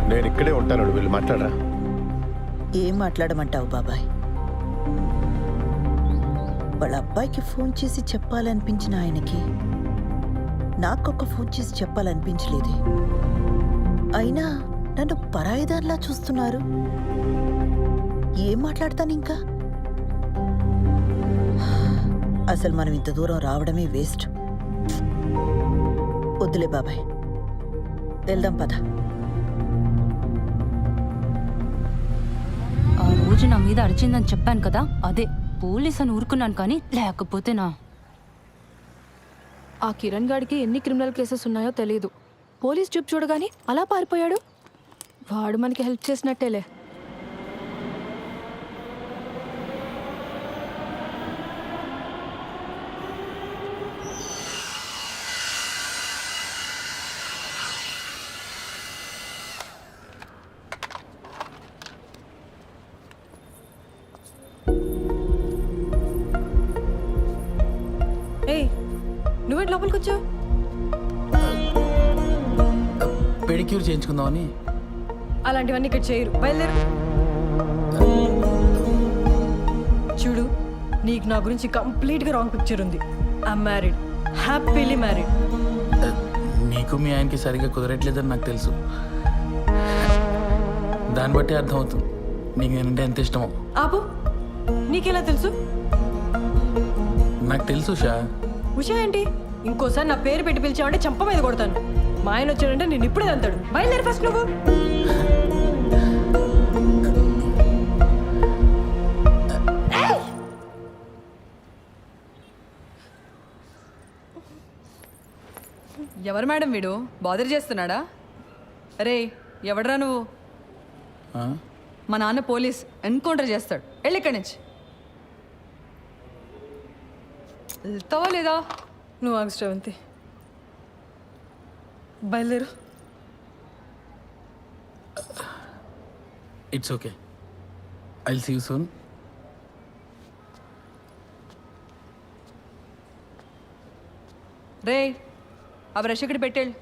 నేను ఇక్కడే ఉంటాను, వీళ్ళు మాట్లాడరా. ఏం మాట్లాడమంటావు బాబాయ్? వాళ్ళ అబ్బాయికి ఫోన్ చేసి చెప్పాలనిపించిన ఆయనకి నాకొక ఫోన్ చేసి చెప్పాలనిపించలేదే. అయినా నన్ను పరాయిదానిలా చూస్తున్నారు. ఏం మాట్లాడతాను ఇంకా? అసలు మనం ఇంత దూరం రావడమే వేస్ట్. వద్దులే బాబాయ్, వెళ్దాం పద. ఆ రోజు నా మీద అరిచిందని చెప్పాను కదా, అదే పోలీస్ అని ఊరుకున్నాను. కానీ లేకపోతే ఆ కిరణ్ గాడికి ఎన్ని క్రిమినల్ కేసెస్ ఉన్నాయో తెలియదు. పోలీస్ చూపు చూడగానే అలా పారిపోయాడు. వాడు మనకి హెల్ప్ చేసినట్టేలే. ఏయ్, నువ్వేంటి లోపలికి వచ్చావు? పెడిక్యూర్ చేయించుకుందామని. అలాంటివన్నీ ఇక్కడ చేయరు, బయలుదేరు. చూడు, నీకు నా గురించి కంప్లీట్గా రాంగ్ పిక్చర్ ఉంది. I'm married, happily married. నీకు మీ ఆయనకి సరిగ్గా కుదరట్లేదని నాకు తెలుసు. దాన్ని బట్టి అర్థమవుతుంది నీకు నేనంటే ఎంత ఇష్టమో. ఆపు, నీకెలా తెలుసు? నాకు తెలుసు షా. ఉషా ఏంటి? ఇంకోసారి నా పేరు పెట్టి పిలిచావంటే చంప మీద కొడతాను. మా ఆయన వచ్చాడంటే నేను ఇప్పుడే అంతాడు. బయలుదేరి ఫస్ట్ నువ్వు. ఎవరు మేడం వీడు? బాదర్ చేస్తున్నాడా? రే, ఎవడరా నువ్వు? మా నాన్న పోలీస్, ఎన్కౌంటర్ చేస్తాడు. వెళ్ళి ఇక్కడి నుంచి. వెళ్తావా లేదా? నువ్వు ఆగు శ్రవంతి, బయలుదేరు. It's okay, I'll see you soon. రే, ఆ బ్రష్ ఇక్కడ పెట్టేళ్ళు.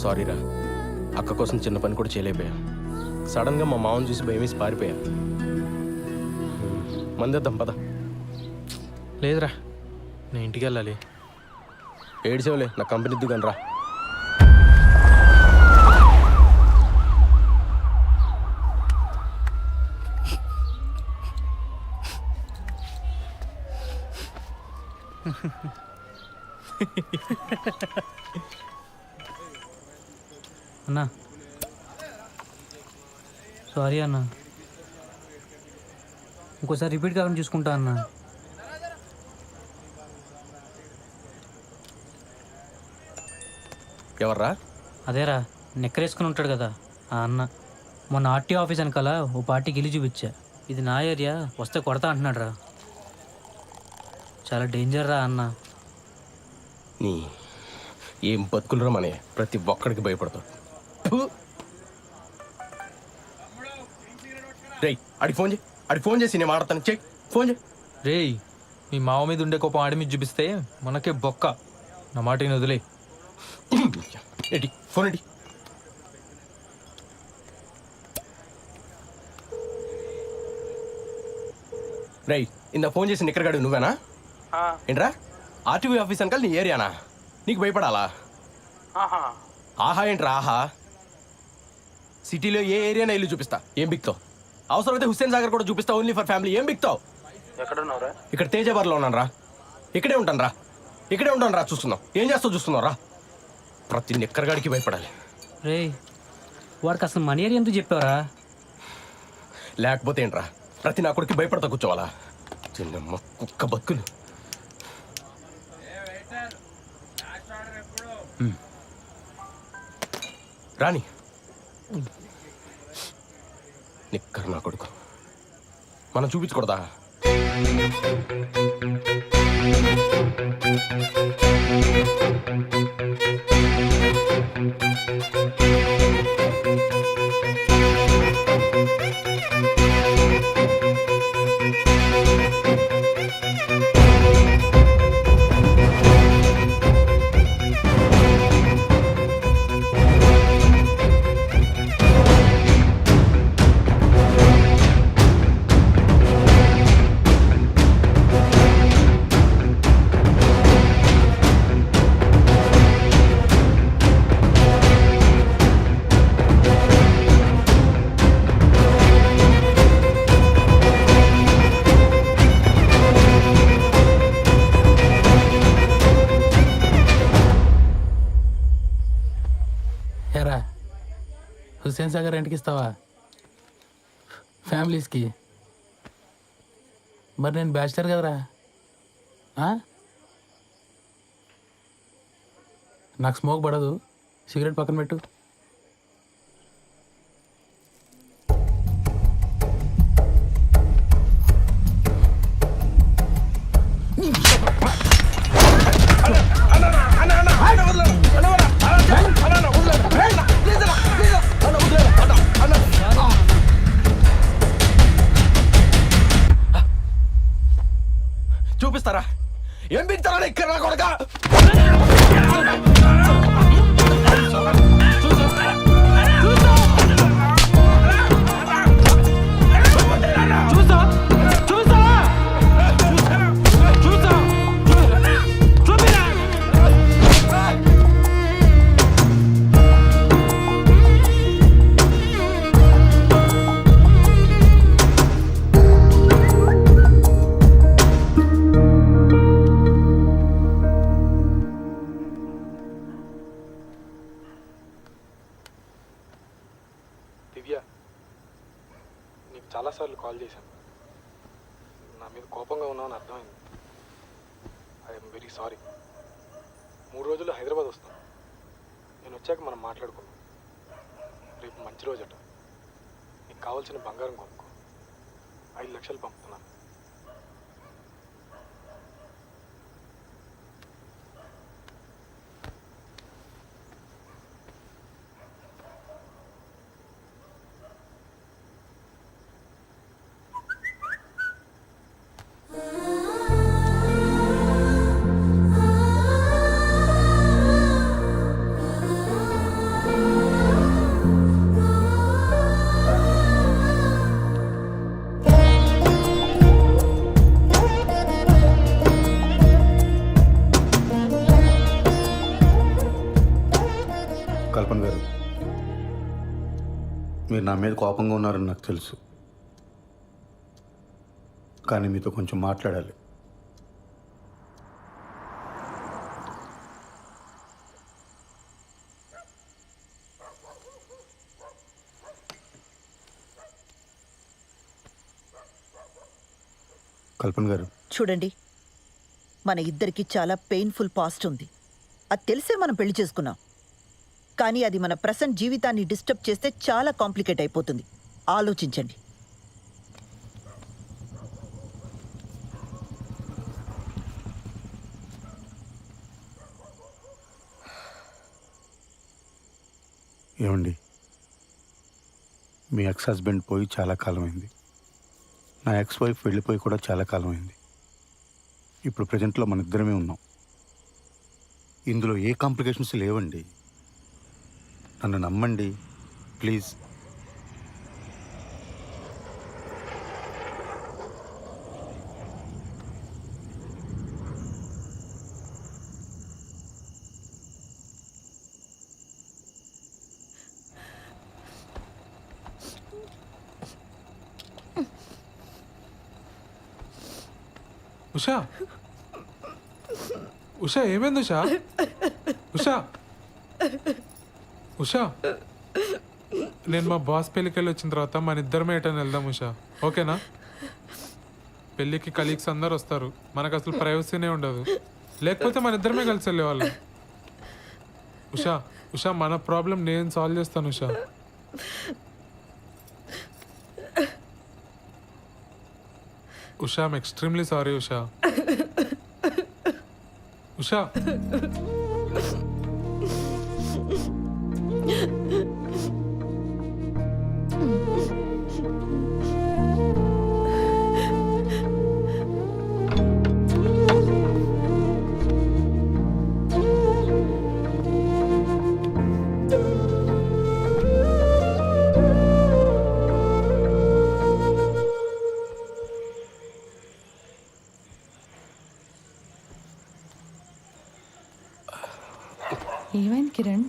సారీరా, అక్క కోసం చిన్న పని కూడా చేయలేకపోయా. సడన్గా మా మామని చూసి భయమేసి పారిపోయా. మందేద్దాం పద. లేదురా, నేను ఇంటికి వెళ్ళాలి. ఏడ్చేవలే, నా కంపెనీ దిగాను రా. అన్నా సారీ అన్నా, ఇంకోసారి రిపీట్ కాకుండా చూసుకుంటా అన్నా. ఎవర్రా? అదేరా, నెక్కరేసుకుని ఉంటాడు కదా ఆ అన్న. మొన్న ఆర్టీఓ ఆఫీస్ వెనకాల ఓ పార్టీకి ఇల్లు చూపించా. ఇది నా ఏరియా, వస్తే కొడతా అంటున్నాడు రా. చాలా డేంజర్ రా అన్న. నీ ఏం బతుకులరా మనే, ప్రతి ఒక్కడికి భయపడతాడు. రేయ్, అడిగి ఫోన్ చేయి, అడిగి ఫోన్ చేసి నేను మాట్లాడతాను. చెయ్యి, ఫోన్ చేయి. రేయ్, మీ మావ మీద ఉండే కోపం ఆడి మీద చూపిస్తే మనకే బొక్క. నా మాటని వదిలే. ఏంటి ఫోన్ ఏంటి? రై ఇంత ఫోన్ చేసి నిక్కరగాడు నువ్వేనా? ఏంట్రా ఆర్టీవీ ఆఫీస్ అంకల్ నీ ఏరియానా? నీకు భయపడాలా? ఆహా ఏంట్రా ఆహా? సిటీలో ఏ ఏరియానా ఇల్లు చూపిస్తా, ఏం బిక్తావు? అవసరమైతే హుస్సేన్ సాగర్ కూడా చూపిస్తా, ఓన్లీ ఫర్ ఫ్యామిలీ. ఏం బిక్తావు? ఎక్కడున్నావురా? ఇక్కడ తేజాబార్లో ఉన్నాను రా. ఇక్కడే ఉంటాను రా. చూస్తున్నావు ఏం చేస్తావు? చూస్తున్నావు రా. ప్రతి నిక్కరగాడికి భయపడాలి. రే వాడికి అసలు మనీ ఏరియా ఎందుకు చెప్పావరా? లేకపోతే ఏంట్రా ప్రతి నా కొడుకు భయపడతా కూర్చోవాలా? చిన్నమ్మ కుక్క బతుకులు. రాని నిక్కర్ నా కొడుకు మనం చూపించకూడదా? హుస్సేన్ సాగర్ రెంట్కి ఇస్తావా? ఫ్యామిలీస్కి. మరి నేను బ్యాచిలర్ కదరా. నాకు స్మోక్ పడదు, సిగరెట్ పక్కన పెట్టు. చూపిస్తారా ఏం బిగుతారా ఇక్కడ కొడక? దివ్య, నీకు చాలాసార్లు కాల్ చేశాను. నా మీద కోపంగా ఉన్నావని అర్థమైంది. I'm very sorry. 3 రోజుల్లో హైదరాబాద్ వస్తాను. నేను వచ్చాక మనం మాట్లాడుకుందాం. రేపు మంచి రోజట. నీకు కావాల్సిన బంగారం కొనుక్కో. 5 లక్షలు పంపుతున్నాను. కల్పన గారు, మీరు నా మీద కోపంగా ఉన్నారని నాకు తెలుసు, కానీ మీతో కొంచెం మాట్లాడాలి. కల్పన గారు, చూడండి, మన ఇద్దరికి చాలా పెయిన్ఫుల్ పాస్ట్ ఉంది. అది తెలిసే మనం పెళ్లి చేసుకున్నాం. కానీ అది మన ప్రెసెంట్ జీవితాన్ని డిస్టర్బ్ చేస్తే చాలా కాంప్లికేట్ అయిపోతుంది. ఆలోచించండి. ఏమండి, మీ ఎక్స్ హస్బెండ్ పోయి చాలా కాలం అయింది. నా ఎక్స్ వైఫ్ వెళ్ళిపోయి కూడా చాలా కాలం అయింది. ఇప్పుడు ప్రజెంట్లో మన ఇద్దరమే ఉన్నాం. ఇందులో ఏ కాంప్లికేషన్స్ లేవండి. నన్ను నమ్మండి ప్లీజ్. ఉషా ఉషా ఏమైంది ఉషా? ఉషా ఉషా నేను మా బాస్ పెళ్ళికి వెళ్ళి వచ్చిన తర్వాత మన ఇద్దరమే ఎటని వెళ్దాం ఉషా, ఓకేనా? పెళ్ళికి కలీగ్స్ అందరు వస్తారు, మనకు అసలు ప్రైవసీనే ఉండదు. లేకపోతే మన ఇద్దరమే కలిసి వెళ్ళేవాళ్ళం. ఉషా ఉషా మన ప్రాబ్లం నేను సాల్వ్ చేస్తాను Usha. Usha I'm extremely sorry Usha. Usha ఏమైంది కిరణ్?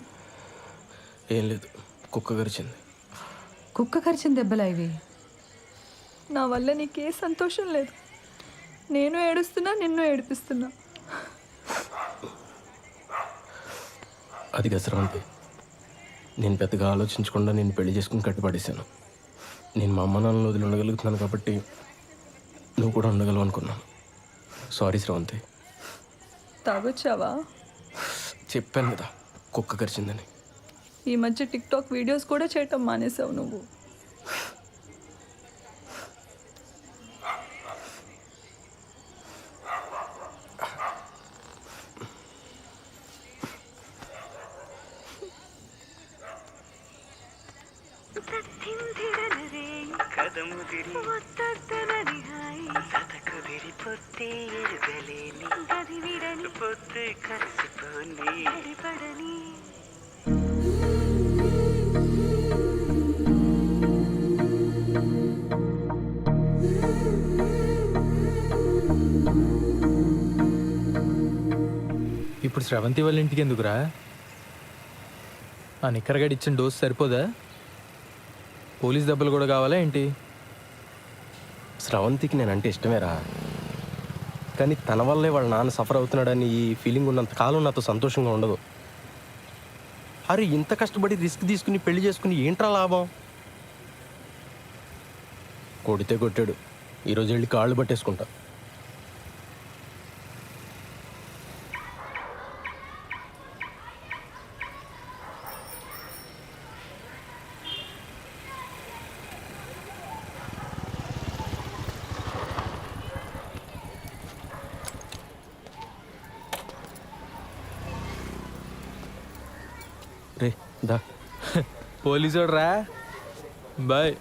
ఏం లేదు, కుక్క గరిచింది. కుక్క కరిచిన దెబ్బలా ఇవి? నా వల్ల నీకే సంతోషం లేదు. నేను ఏడుస్తున్నా, నిన్ను ఏడిపిస్తున్నా. అది గసరాంతి, నేను పెద్దగా ఆలోచించకుండా నేను పెళ్లి చేసుకుని కట్టుపడేశాను. నేను మా అమ్మ నాన్నలు వదిలి ఉండగలుగుతున్నాను కాబట్టి నువ్వు కూడా ఉండగలవు అనుకున్నాను. సారీ శ్రవంతి. తాగొచ్చావా? చెప్పాను కదా కుక్క కరిచిందని. ఈ మధ్య టిక్టాక్ వీడియోస్ కూడా చేయటం మానేసావు నువ్వు. ఇప్పుడు శ్రవంతి వాళ్ళ ఇంటికి ఎందుకురా? ఆ నిక్కరగడి ఇచ్చిన డోస్ సరిపోదా? పోలీస్ దెబ్బలు కూడా కావాలా ఏంటి? స్రవంతికి నేనంటే ఇష్టమేరా, కానీ తన వల్లే వాళ్ళ నాన్న సఫర్ అవుతున్నాడని ఈ ఫీలింగ్ ఉన్నంత కాలం నాతో సంతోషంగా ఉండదు. అరే ఇంత కష్టపడి రిస్క్ తీసుకుని పెళ్లి చేసుకుని ఏంట్రా లాభం? కొడితే కొట్టాడు, ఈరోజు వెళ్ళి కాళ్ళు పట్టేసుకుంటా. రే దా. పోలీసోడు రా, బాయ్.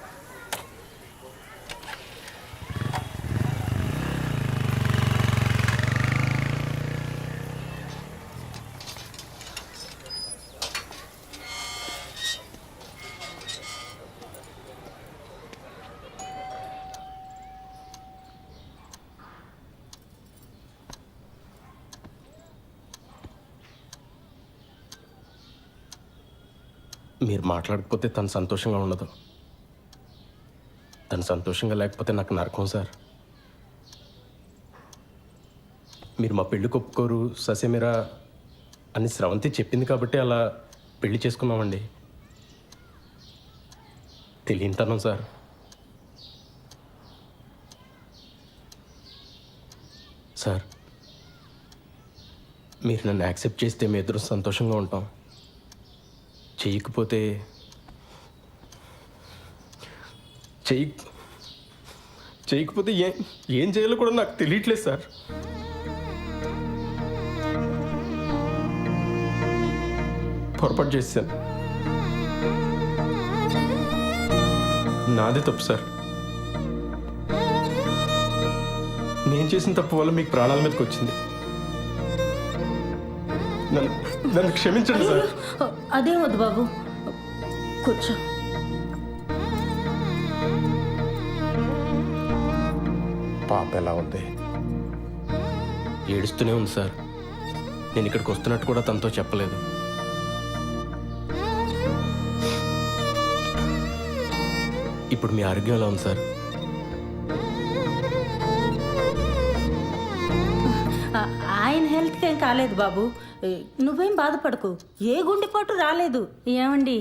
మీరు మాట్లాడకపోతే తను సంతోషంగా ఉండదు. తను సంతోషంగా లేకపోతే నాకు నరకం సార్. మీరు మా పెళ్ళికి ఒప్పుకోరు ససేమిరా అని స్రవంతి చెప్పింది కాబట్టి అలా పెళ్లి చేసుకున్నామండి. తెలియనితనం సార్. సార్ మీరు నన్ను యాక్సెప్ట్ చేస్తే మీ ఇద్దరు సంతోషంగా ఉంటాం. చేయకపోతే ఏం చేయాలో కూడా నాకు తెలియట్లేదు సార్. పొరపాటు చేశాను, నాదే తప్పు సార్. నేను చేసిన తప్పు వల్ల మీకు ప్రాణాల మీదకి వచ్చింది. నన్ను క్షమించండి సార్. అదే వద్దు బాబు, కూర్చో. పాప ఎలా ఉంది? ఏడుస్తూనే ఉంది సార్. నేను ఇక్కడికి వస్తున్నట్టు కూడా తనతో చెప్పలేదు. ఇప్పుడు మీ ఆరోగ్యం ఎలా ఉంది సార్? ఆయన హెల్త్కి ఏం కాలేదు బాబు, నువ్వేం బాధపడకు. ఏ గుండెపోటు రాలేదు. ఏమండి?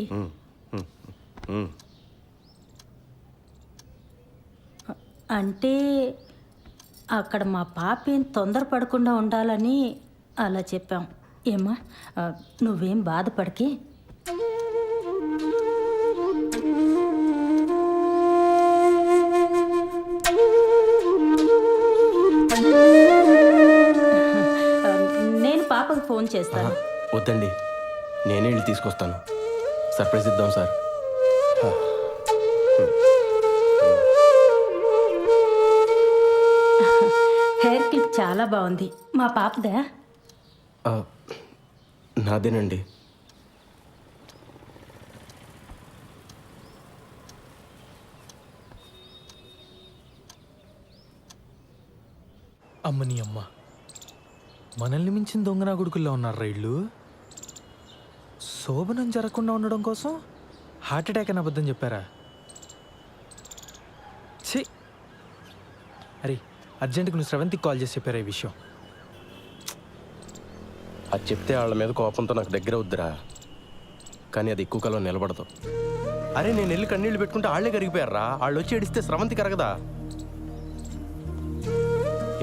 అంటే అక్కడ మా పాప ఏం తొందరపడకుండా ఉండాలని అలా చెప్పాం. ఏమ్మా, నువ్వేం బాధపడకే. నేను పాపకు ఫోన్ చేస్తాను. వద్దండి, నేనే వెళ్ళి తీసుకొస్తాను. సర్ప్రైజ్ ఇద్దాం సార్. హెయిర్ క్లిప్ చాలా బాగుంది. మా పాపదా? నాదేనండి. అమ్మని అమ్మ, మనల్ని మించిన దొంగనా గుడుకుల్లో ఉన్నారు రైళ్ళు. శోభనం జరగకుండా ఉండడం కోసం హార్ట్ అటాక్ అని అబద్ధం చెప్పారా? ఛీ! అరే, అర్జెంటుగా నువ్వు శ్రవంతికి కాల్ చేసి చెప్పారా ఈ విషయం? అది చెప్తే వాళ్ళ మీద కోపంతో నాకు దగ్గర వద్దురా, కానీ అది ఎక్కువ కాలం నిలబడదు. అరే, నేను వెళ్ళి కన్నీళ్ళు పెట్టుకుంటే వాళ్ళే కరిగిపోయారా. వాళ్ళు వచ్చి ఏడిస్తే స్రవంతి కరగదా?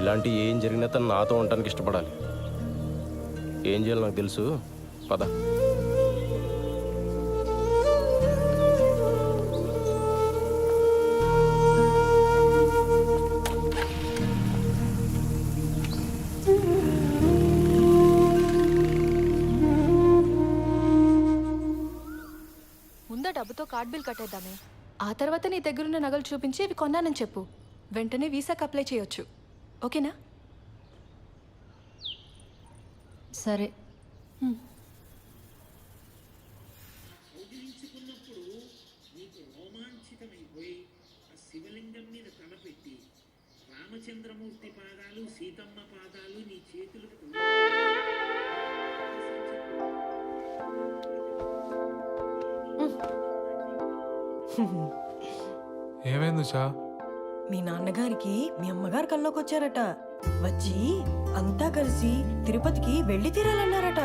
ఇలాంటి ఏం జరిగినా తను నాతో ఉండటానికి ఇష్టపడాలి. ఏం చేయాలో నాకు తెలుసు. పద. ముందా డబ్బుతో కార్డ్ బిల్ కట్టేద్దామే. ఆ తర్వాత నీ దగ్గరున్న నగలు చూపించి ఇవి కొన్నానని చెప్పు. వెంటనే వీసాకి అప్లై చేయొచ్చు. ఓకేనా? సరే. శివలింగం మీద తలపెట్టి రామచంద్రమూర్తి పాదాలు సీతమ్మ పాదాలు నీ చేతులకు ఏమైంది ఉషా? మీ నాన్నగారికి మీ అమ్మగారు కల్లోకి వచ్చారట. వచ్చి అంతా కలిసి తిరుపతికి వెళ్ళి తీరాలన్నారట.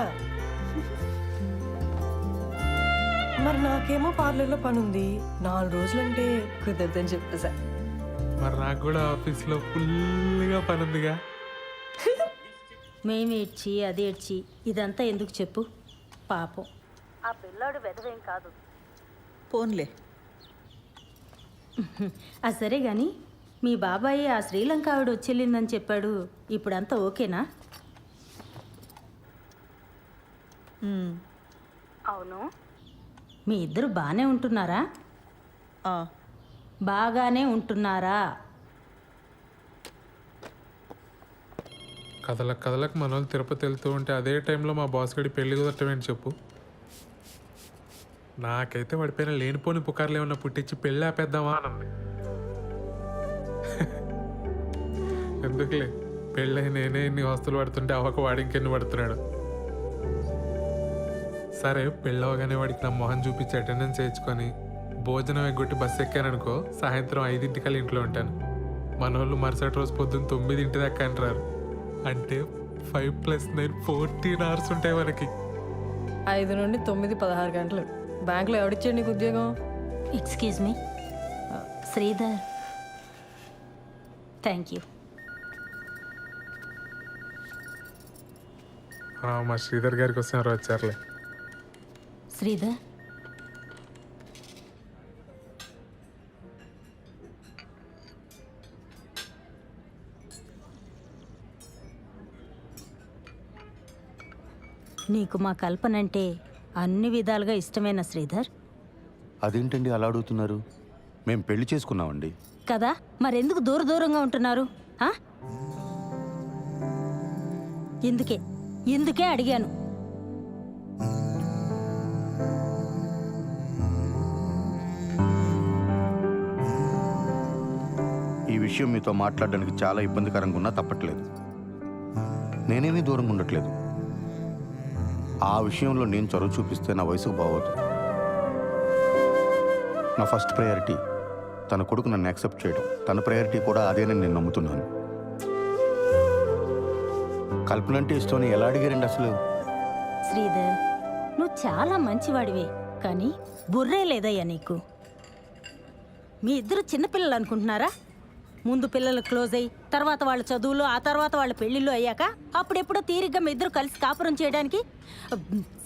మరి నాకేమో పార్లర్లో పని ఉంది. 4 రోజులంటే కుదరదని చెప్పేసా. మరి నాకు కూడా ఆఫీస్లో ఫుల్గా పని ఉందిగా. మేము ఏడ్చి అది ఏడ్చి ఇదంతా ఎందుకు చెప్పు? పాపం ఆ పిల్లాడు వెదవేం కాదు. పోన్లే. అది సరే గాని మీ బాబాయ్ ఆ శ్రీలంక ఆవిడ వచ్చేళ్ళిందని చెప్పాడు. ఇప్పుడంతా ఓకేనా? అవును. మీ ఇద్దరు బాగానే ఉంటున్నారా? బాగానే ఉంటున్నారా? కథలకు మన వాళ్ళు తిరుపతి వెళ్తూ ఉంటే అదే టైంలో మా బాస్ గడి పెళ్లి కుదరటమేంటి చెప్పు. నాకైతే వాడిపైన లేనిపోని పుకార్లు ఏమన్నా పుట్టించి పెళ్ళి ఆపేద్దామా అనంది. ఎందుకులే, పెళ్ళై నేనే ఇన్ని వస్తువులు పడుతుంటే అవక వాడి ఇంకెన్ని పడుతున్నాడు. సరే, పెళ్ళవగానే వాడికి నా మొహం చూపించి అటెండెన్స్ వేయించుకొని భోజనం ఎగ్గొట్టి బస్సు ఎక్కాననుకో, సాయంత్రం 5:00 ఇంట్లో ఉంటాను. మన వాళ్ళు మరుసటి రోజు పొద్దున్న 9 దాకా అంటారు. అంటే 5 + 9 14 hours ఉంటాయి మనకి. 5 నుండి 9 16 గంటలు. బ్యాంకులో ఎవడిచ్చాడు నీకు ఉద్యోగం? Excuse me Sridhar. Thank you. మా శ్రీధర్ గారికి వస్తే ఎవరు వచ్చారులే. శ్రీధర్, నీకు మా కల్పన అంటే అన్ని విధాలుగా ఇష్టమేనా శ్రీధర్? అదేంటండి అలా అడుగుతున్నారు? మేము పెళ్లి చేసుకున్నామండి. కదా, మరెందుకు దూరంగా ఉంటున్నారు? ఇందుకే అడిగాను. ఈ విషయం మీతో మాట్లాడడానికి చాలా ఇబ్బందికరంగా ఉన్నా తప్పట్లేదు. నేనేమీ దూరంగా ఉండట్లేదు. ఆ విషయంలో నేను చొరవ చూపిస్తే నా వయసుకు బాగోదు. నా ఫస్ట్ ప్రయారిటీ తన కొడుకు నన్ను యాక్సెప్ట్ చేయడం. తన ప్రయారిటీ కూడా అదేనని నేను నమ్ముతున్నాను. కల్పన అంటే ఇష్టం ఎలా అడిగారండి అసలు? శ్రీధర్, నువ్వు చాలా మంచివాడివే, కానీ బుర్రే లేదయ్యా నీకు. మీ ఇద్దరు చిన్నపిల్లలు అనుకుంటున్నారా? ముందు పిల్లలు క్లోజ్ అయ్యి తర్వాత వాళ్ళ చదువులు, ఆ తర్వాత వాళ్ళ పెళ్ళిళ్ళు అయ్యాక అప్పుడెప్పుడో తీరిగ్గా మీ ఇద్దరు కలిసి కాపురం చేయడానికి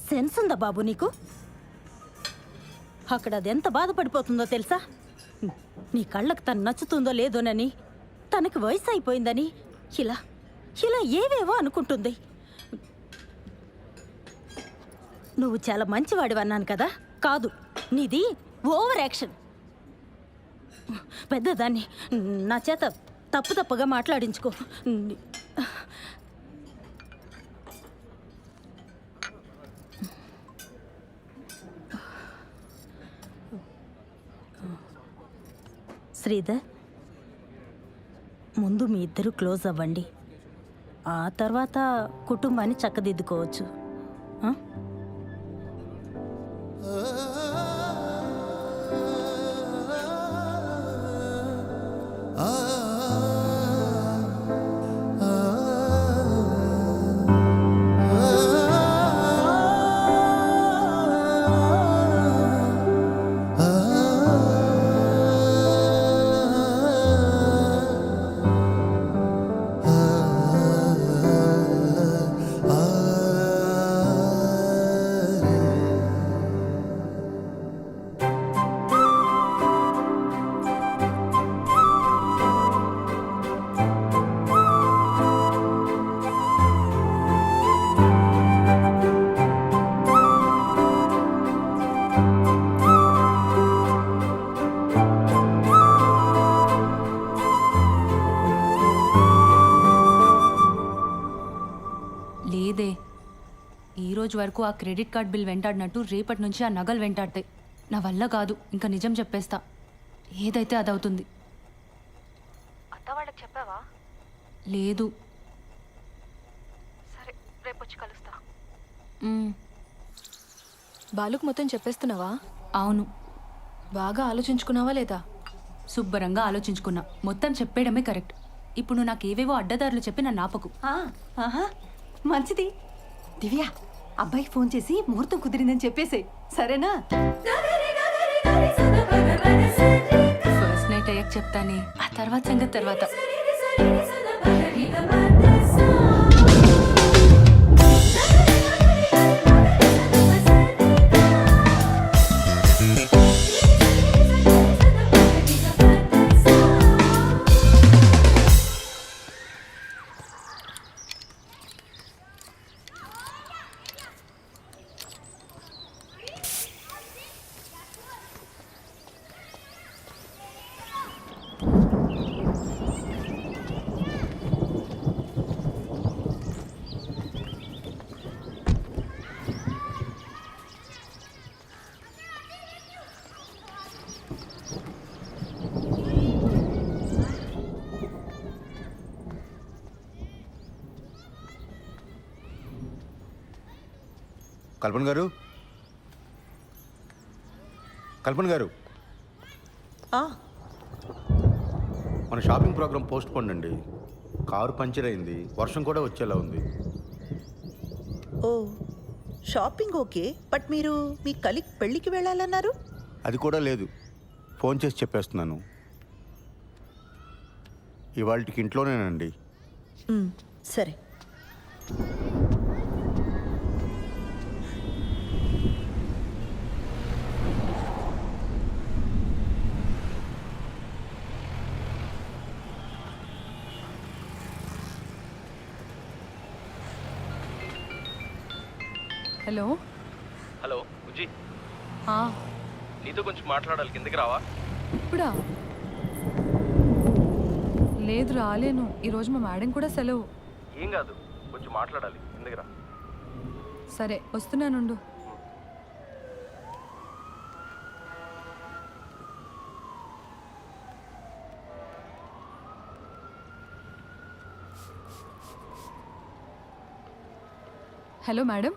సెన్స్ ఉందా బాబు నీకు? అక్కడ అది ఎంత బాధపడిపోతుందో తెలుసా? నీ కళ్ళకు తను నచ్చుతుందో లేదోనని, తనకి వయసు అయిపోయిందని ఇలా ఇలా ఏవేవో అనుకుంటుంది. నువ్వు చాలా మంచివాడివి అన్నాను కదా, కాదు, నీది ఓవర్ యాక్షన్. పెద్దదాన్ని నా చేత తప్పుగా మాట్లాడించుకో. శ్రీధర్, ముందు మీ ఇద్దరు క్లోజ్ అవ్వండి, ఆ తర్వాత కుటుంబాన్ని చక్కదిద్దుకోవచ్చు. లేదే, ఈరోజు వరకు ఆ క్రెడిట్ కార్డ్ బిల్ వెంటాడినట్టు రేపటి నుంచి ఆ నగలు వెంటాడతాయి. నా వల్ల కాదు, ఇంకా నిజం చెప్పేస్తా, ఏదైతే అదవుతుంది. అత్త వాళ్ళకి చెప్పావా? లేదు. సరే, రేపు వచ్చి కలుస్తా. బాలుకు మొత్తం చెప్పేస్తున్నావా? అవును. బాగా ఆలోచించుకున్నావా లేదా? శుభ్రంగా ఆలోచించుకున్నా, మొత్తం చెప్పేయడమే కరెక్ట్. ఇప్పుడు నువ్వు నాకు ఏవేవో అడ్డదారులు చెప్పి నన్ను ఆపకు. మంచిది. దివ్య, అబ్బాయికి ఫోన్ చేసి ముహూర్తం కుదిరిందని చెప్పేసేయ్, సరేనా? ఫస్ట్ నైట్ అయ్యాక చెప్తానే, ఆ తర్వాత సంగతి తర్వాత. కల్పన గారు, కల్పన గారు, మన షాపింగ్ ప్రోగ్రామ్ పోస్ట్ పోన్ అండి. కారు పంచర్ అయింది, వర్షం కూడా వచ్చేలా ఉంది. ఓ, షాపింగ్ ఓకే, బట్ మీరు మీ కలీగ్ పెళ్ళికి వెళ్ళాలన్నారు? అది కూడా లేదు, ఫోన్ చేసి చెప్పేస్తున్నాను. ఇవాళకి ఇంట్లోనేనండి. సరే. హలో. హలో బుజ్జి, ఆ, నీతో కొంచెం మాట్లాడాలి, కిందకి రావా? ఇప్పుడా? లేదు రాలేను, ఈరోజు మా మేడం కూడా సెలవు. ఏం కాదు, కొంచెం మాట్లాడాలి. ఎందుకురా? సరే వస్తున్నానుండు. Hello madam.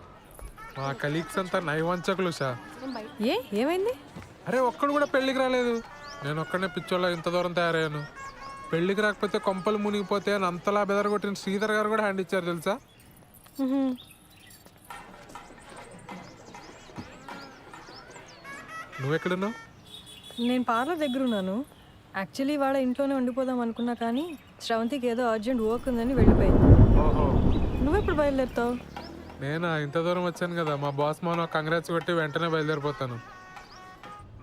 మా కలీగ్స్ అంతా నైవంచకులు ఉషా. ఏమైంది? అరే ఒక్కడు కూడా పెళ్ళికి రాలేదు. నేను ఒక్కడనే పిచ్చోళ్ళ ఇంత దూరం తయారయ్యాను. పెళ్ళికి రాకపోతే కొంపలు మునిగిపోతే అని అంతలా బెదరగొట్టిన శ్రీధర్ గారు కూడా హ్యాండ్ ఇచ్చారు తెలుసా. నువ్వెక్కడున్నావు? నేను పార్లర్ దగ్గర ఉన్నాను. యాక్చువల్లీ వాళ్ళ ఇంట్లోనే ఉండిపోదాం అనుకున్నా, కానీ శ్రవంతికి ఏదో అర్జెంట్ వర్క్ ఉందని వెళ్ళిపోయింది. నువ్వెప్పుడు బయలుదేరుతావు? నేనా ఇంత దూరం వచ్చాను కదా, మా బాస్ మాన కంగ్రాట్స్ కొట్టి వెంటనే బయలుదేరిపోతాను.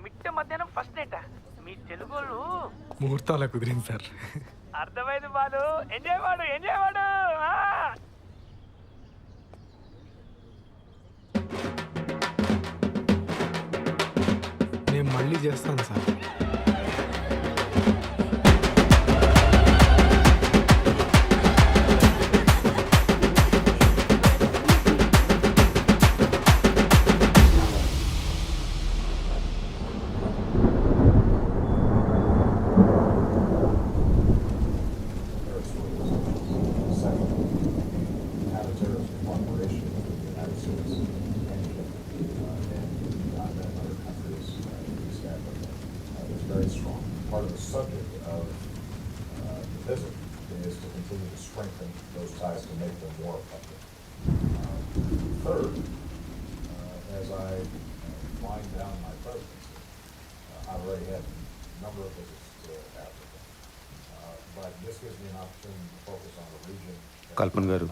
మిట్ట మధ్యాహ్నం ఫస్ట్ డేటా మీ తెలుగులు ముహూర్తాల కుదిరింది సార్. అర్థమైంది బాలు. ఎంజాయ్ వాడు. నేను మళ్ళీ చేస్తాను sir. Very strong. Part of the subject of the visit is to continue to strengthen those ties to make them more effective. Third, as I wind down my presidency, I've already had a number of visits to Africa, but this gives me an opportunity to focus on a region. కల్పన్ గారు,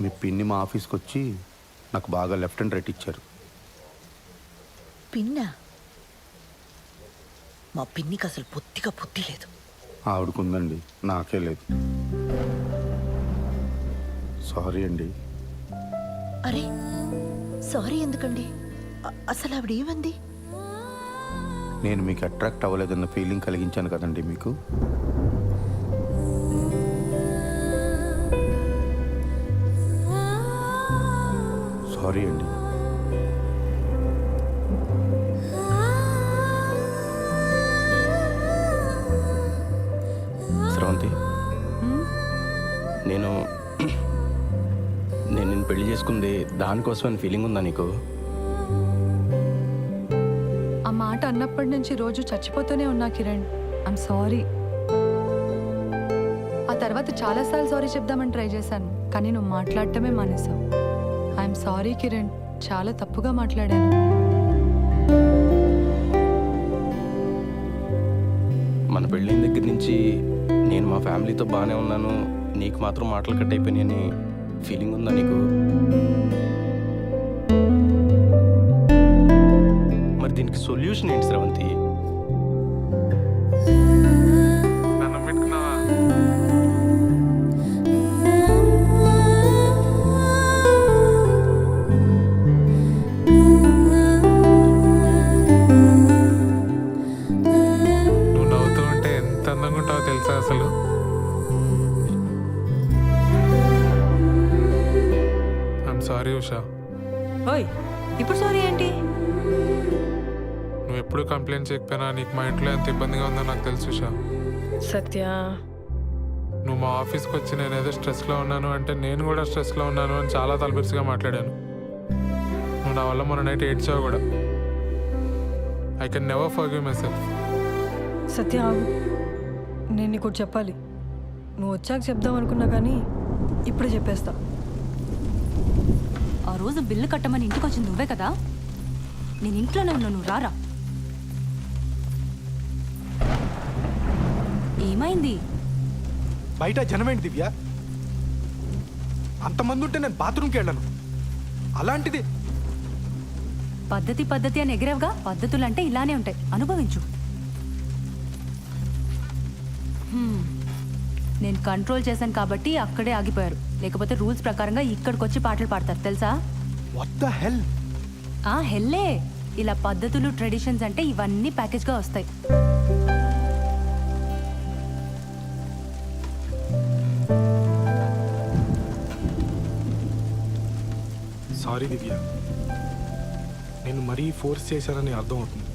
మీ పిన్ని మా ఆఫీస్కి వచ్చి నాకు బాగా left and right ఇచ్చారు. పిన్నా? మా పిన్నికి అసలు పొత్తిగా బుద్ధి లేదు. ఆవిడకుందండి, నాకే లేదు. సారీ అండి. అరే సారీ ఎందుకండి? అసలు ఆవిడ ఏమంది? నేను మీకు అట్రాక్ట్ అవ్వలేదన్న ఫీలింగ్ కలిగించాను కదండి మీకు. సారీ అండి. శ్రవంతి, నేను నిన్ను పెళ్లి చేసుకుంది దానికోసమని ఫీలింగ్ ఉందా నీకు? ఆ మాట అన్నప్పటి నుంచి రోజు చచ్చిపోతూనే ఉన్నా కిరణ్. I'm sorry. ఆ తర్వాత చాలాసార్లు సారీ చెప్దామని ట్రై చేశాను, కానీ నువ్వు మాట్లాడటమే మానేశావు. ఐఎమ్ సారీ కిరణ్, చాలా తప్పుగా మాట్లాడాను. మన పెళ్ళైన దగ్గర నుంచి నేను మా ఫ్యామిలీతో బాగానే ఉన్నాను, నీకు మాత్రం మాటలు కట్ అయిపోయినాయని ఫీలింగ్ ఉందా నీకు? మరి దీనికి సొల్యూషన్ ఏంటి శ్రవంతి? నన్ను పెట్టుకున్నావా? నువ్వు నవ్వుతూ ఉంటే ఎంత అందంగా ఉంటావో తెలుసా అసలు. I'm sorry Usha. ఓయ్, ఇప్పుడు సారీ ఏంటి? నువ్వు ఎప్పుడు కంప్లైంట్ చేయకపోయినా నీకు మా ఇంట్లో ఎంత ఇబ్బందిగా ఉందో నాకు తెలుసు ఉషా. సత్య, నువ్వు మా ఆఫీస్కి వచ్చి నేను ఏదో స్ట్రెస్లో ఉన్నాను అంటే నేను కూడా స్ట్రెస్లో ఉన్నాను అని చాలా తలపిరిసిగా మాట్లాడాను. నువ్వు నా వల్ల మొన్న నైట్ ఏడ్చావు కూడా. I can never forgive myself. Satya ఆగు, నేను నీకు ఒకటి చెప్పాలి. నువ్వు వచ్చాక చెప్దాం అనుకున్నా, కానీ ఇప్పుడే చెప్పేస్తా. ఆ రోజు బిల్లు కట్టమని ఇంటికి వచ్చింది నువ్వే కదా? నేను ఇంట్లోనే ఉన్నా, నువ్వు రారా. ఏమైంది? బయట జనమేంటి దివ్య? అంతమంది ఉంటే నేను బాత్రూమ్కి వెళ్ళాను. అలాంటిది పద్ధతి అని ఎగిరేవగా. పద్ధతులంటే ఇలానే ఉంటాయి, అనుభవించు. నేను కంట్రోల్ చేశాను కాబట్టి అక్కడే ఆగిపోయారు, లేకపోతే రూల్స్ ప్రకారంగా ఇక్కడికి వచ్చి పాటలు పాడతారు తెలుసా? What the hell? హెల్లే. ఇలా పద్ధతులు ట్రెడిషన్స్ అంటే ఇవన్నీ ప్యాకేజ్గా వస్తాయి. సారీ దివ్య, నేను మరీ ఫోర్స్ చేశానని అర్థం అవుతుంది.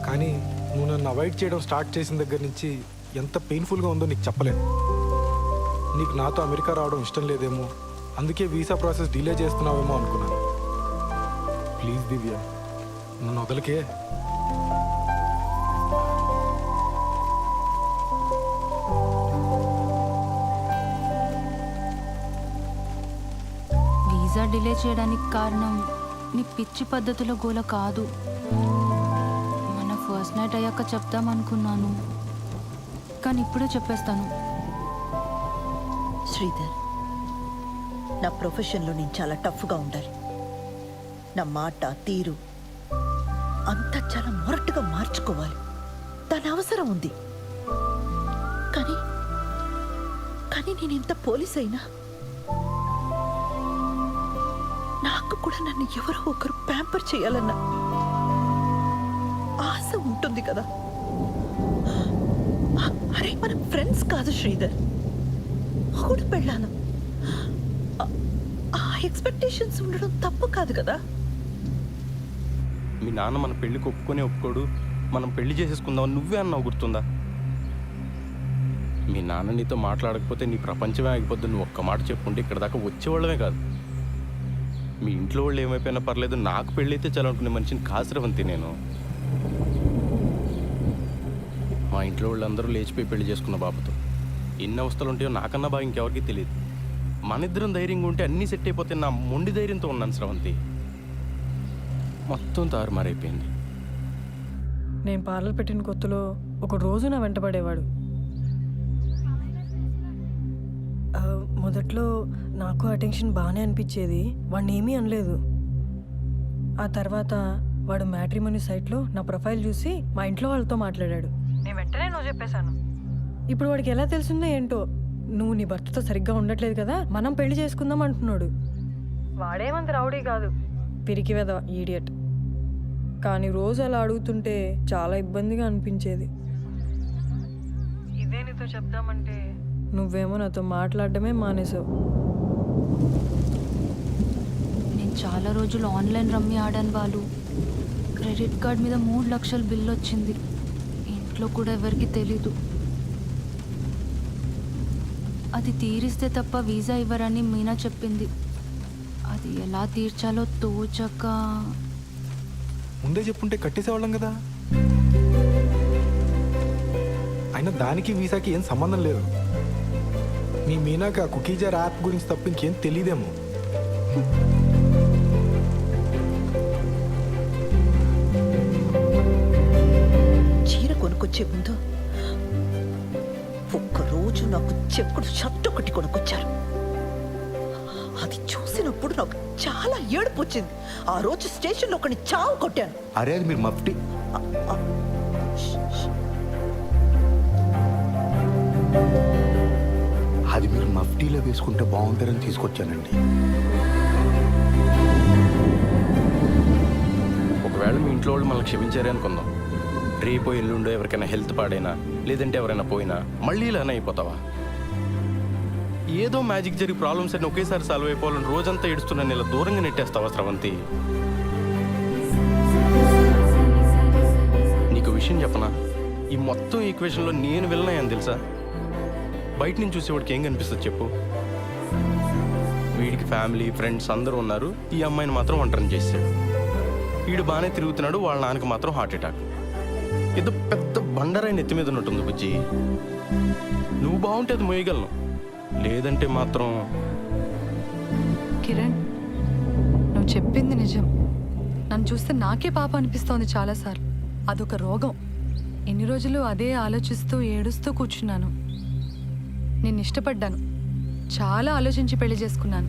కానీ నువ్వు నన్ను అవాయిడ్ చేయడం స్టార్ట్ చేసిన దగ్గర నుంచి ఎంత పెయిన్ఫుల్గా ఉందో నీకు చెప్పలేను. నీకు నాతో అమెరికా రావడం ఇష్టం లేదేమో, అందుకే వీసా ప్రాసెస్ డిలే చేస్తున్నావేమో అనుకున్నాను. ప్లీజ్ దివ్య, నన్ను వదలకే. వీసా డిలే చేయడానికి కారణం నీ పిచ్చి పద్ధతిలో గోల కాదు. మన ఫస్ట్ నైట్ అయ్యాక చెప్దామనుకున్నాను, కానీ ఇప్పుడే చెప్పేస్తాను. శ్రీధర్, నా ప్రొఫెషన్లో నేను చాలా టఫ్గా ఉండాలి. నా మాట తీరు అంతా చాలా మొరటుగా మార్చుకోవాలి. దాని అవసరం ఉంది. కానీ కానీ నేను ఎంత పోలీస్ అయినా నాకు కూడా నన్ను ఎవరో ఒకరు ప్యాంపర్ చేయాలన్న ఆశ ఉంటుంది కదా. అరే, మనం ఫ్రెండ్స్ కాదు శ్రీధర్, కూడా పెళ్ళాను. ఆ ఎక్స్పెక్టేషన్స్ ఉండడం తప్పు కాదు కదా. మీ నాన్న మన పెళ్ళికి ఒప్పుకోడు, మనం పెళ్లి చేసేసుకుందాం నువ్వే అన్నావు, గుర్తుందా? మీ నాన్న నీతో మాట్లాడకపోతే నీ ప్రపంచమే ఆగిపోద్దు నువ్వు ఒక్క మాట చెప్పుంటే ఇక్కడ దాకా వచ్చేవాళ్ళమే కాదు. మీ ఇంట్లో వాళ్ళు ఏమైపోయినా పర్లేదు, నాకు పెళ్ళైతే చాలనుకునే మనిషిని కాసిరవంతి నేను. మా ఇంట్లో వాళ్ళందరూ లేచిపోయి పెళ్లి చేసుకున్న బాబుతో ఎన్ని అవస్థలు ఉంటాయో నాకన్నా బాగా ఇంకెవరికి తెలియదు. మన ఇద్దరం ధైర్యంగా ఉంటే అన్నీ సెట్ అయిపోతే నా మొండి ధైర్యంతో ఉన్నాను స్రవంతి. మొత్తం తారుమారైపోయింది. నేను పార్లర్ పెట్టిన కొత్తలో ఒక రోజు నా వెంటపడేవాడు. మొదట్లో నాకు అటెన్షన్ బాగానే అనిపించేది, వాడిని ఏమీ అనలేదు. ఆ తర్వాత వాడు మ్యాట్రిమోనీ సైట్లో నా ప్రొఫైల్ చూసి మా ఇంట్లో వాళ్ళతో మాట్లాడాడు. నేను వెంటనే నువ్వు చెప్పేశాను. ఇప్పుడు వాడికి ఎలా తెలిసిందో ఏంటో, నువ్వు నీ భర్తతో సరిగ్గా ఉండట్లేదు కదా, మనం పెళ్లి చేసుకుందాం అంటున్నాడు. వాడేమంత రౌడీ కాదు, పిరికి వెద, ఈడియట్. కానీ రోజు అలా అడుగుతుంటే చాలా ఇబ్బందిగా అనిపించేది. ఇదే నీతో చెప్దామంటే నువ్వేమో నాతో మాట్లాడడమే మానేసావు. నేను చాలా రోజులు ఆన్లైన్ రమ్మీ ఆడాను వాళ్ళు. క్రెడిట్ కార్డ్ మీద 3 లక్షల బిల్లు వచ్చింది. ఇంట్లో కూడా ఎవరికి తెలీదు. అది తీరిస్తే తప్ప వీసా ఇవ్వరని మీనా చెప్పింది. అది ఎలా తీర్చాలో తోచక. ముందే చెప్పుంటే కట్టేసేవాళ్ళం కదా. అయినా దానికి వీసాకి ఏం సంబంధం లేదు. మీ మీనాకి ఆ కుకీజార్ యాప్ గురించి తప్ప ఇంకేం తెలియదేమో. చీర కొనుక్కొచ్చే ముందు ఒక్కరోజు నాకు చెప్పుడు షర్ట్ ఒకటి కొనుక్కొచ్చారు. అది చూసినప్పుడు నాకు చాలా ఏడుపు వచ్చింది. ఆ రోజు స్టేషన్లో ఒకని చావు కొట్టాను. అరే అది మీరు మఫ్టీ అది మీరు మఫ్టీలో వేసుకుంటే బాగుంటారని తీసుకొచ్చానండి. ఒకవేళ మీ ఇంట్లో వాళ్ళు మనల్ని క్షమించారే అనుకుందాం, రేపో ఎల్లుండో ఎవరికైనా హెల్త్ పాడైనా లేదంటే ఎవరైనా పోయినా మళ్ళీ ఇలానే అయిపోతావా? ఏదో మ్యాజిక్ జరిగి ప్రాబ్లమ్స్ అన్ని ఒకేసారి సాల్వ్ అయిపోవాలని రోజంతా ఏడుస్తున్నాను ఇలా దూరంగా నెట్టేస్తావా స్రవంతి? నీకు విషయం చెప్పనా, ఈ మొత్తం ఈక్వేషన్లో నేను విలనయ్యాను తెలుసా? బయట నుంచి చూసేవాడికి ఏం కనిపిస్తుంది చెప్పు? వీడికి ఫ్యామిలీ ఫ్రెండ్స్ అందరూ ఉన్నారు, ఈ అమ్మాయిని మాత్రం ఒంటరిని చేసాడు. వీడు బాగానే తిరుగుతున్నాడు, వాళ్ళ నాన్నకి మాత్రం హార్ట్ అటాక్. ఏదో పెద్ద బండరాయి నెత్తి మీద ఉన్నట్టుంది బుజ్జి. నువ్వు బాగుంటే అది మోయగలను, లేదంటే మాత్రం. కిరణ్, నువ్వు చెప్పింది నిజం. నన్ను చూస్తే నాకే పాప అనిపిస్తోంది చాలాసార్లు. అదొక రోగం. ఎన్ని రోజులు అదే ఆలోచిస్తూ ఏడుస్తూ కూర్చున్నాను. నేను ఇష్టపడ్డాను, చాలా ఆలోచించి పెళ్లి చేసుకున్నాను.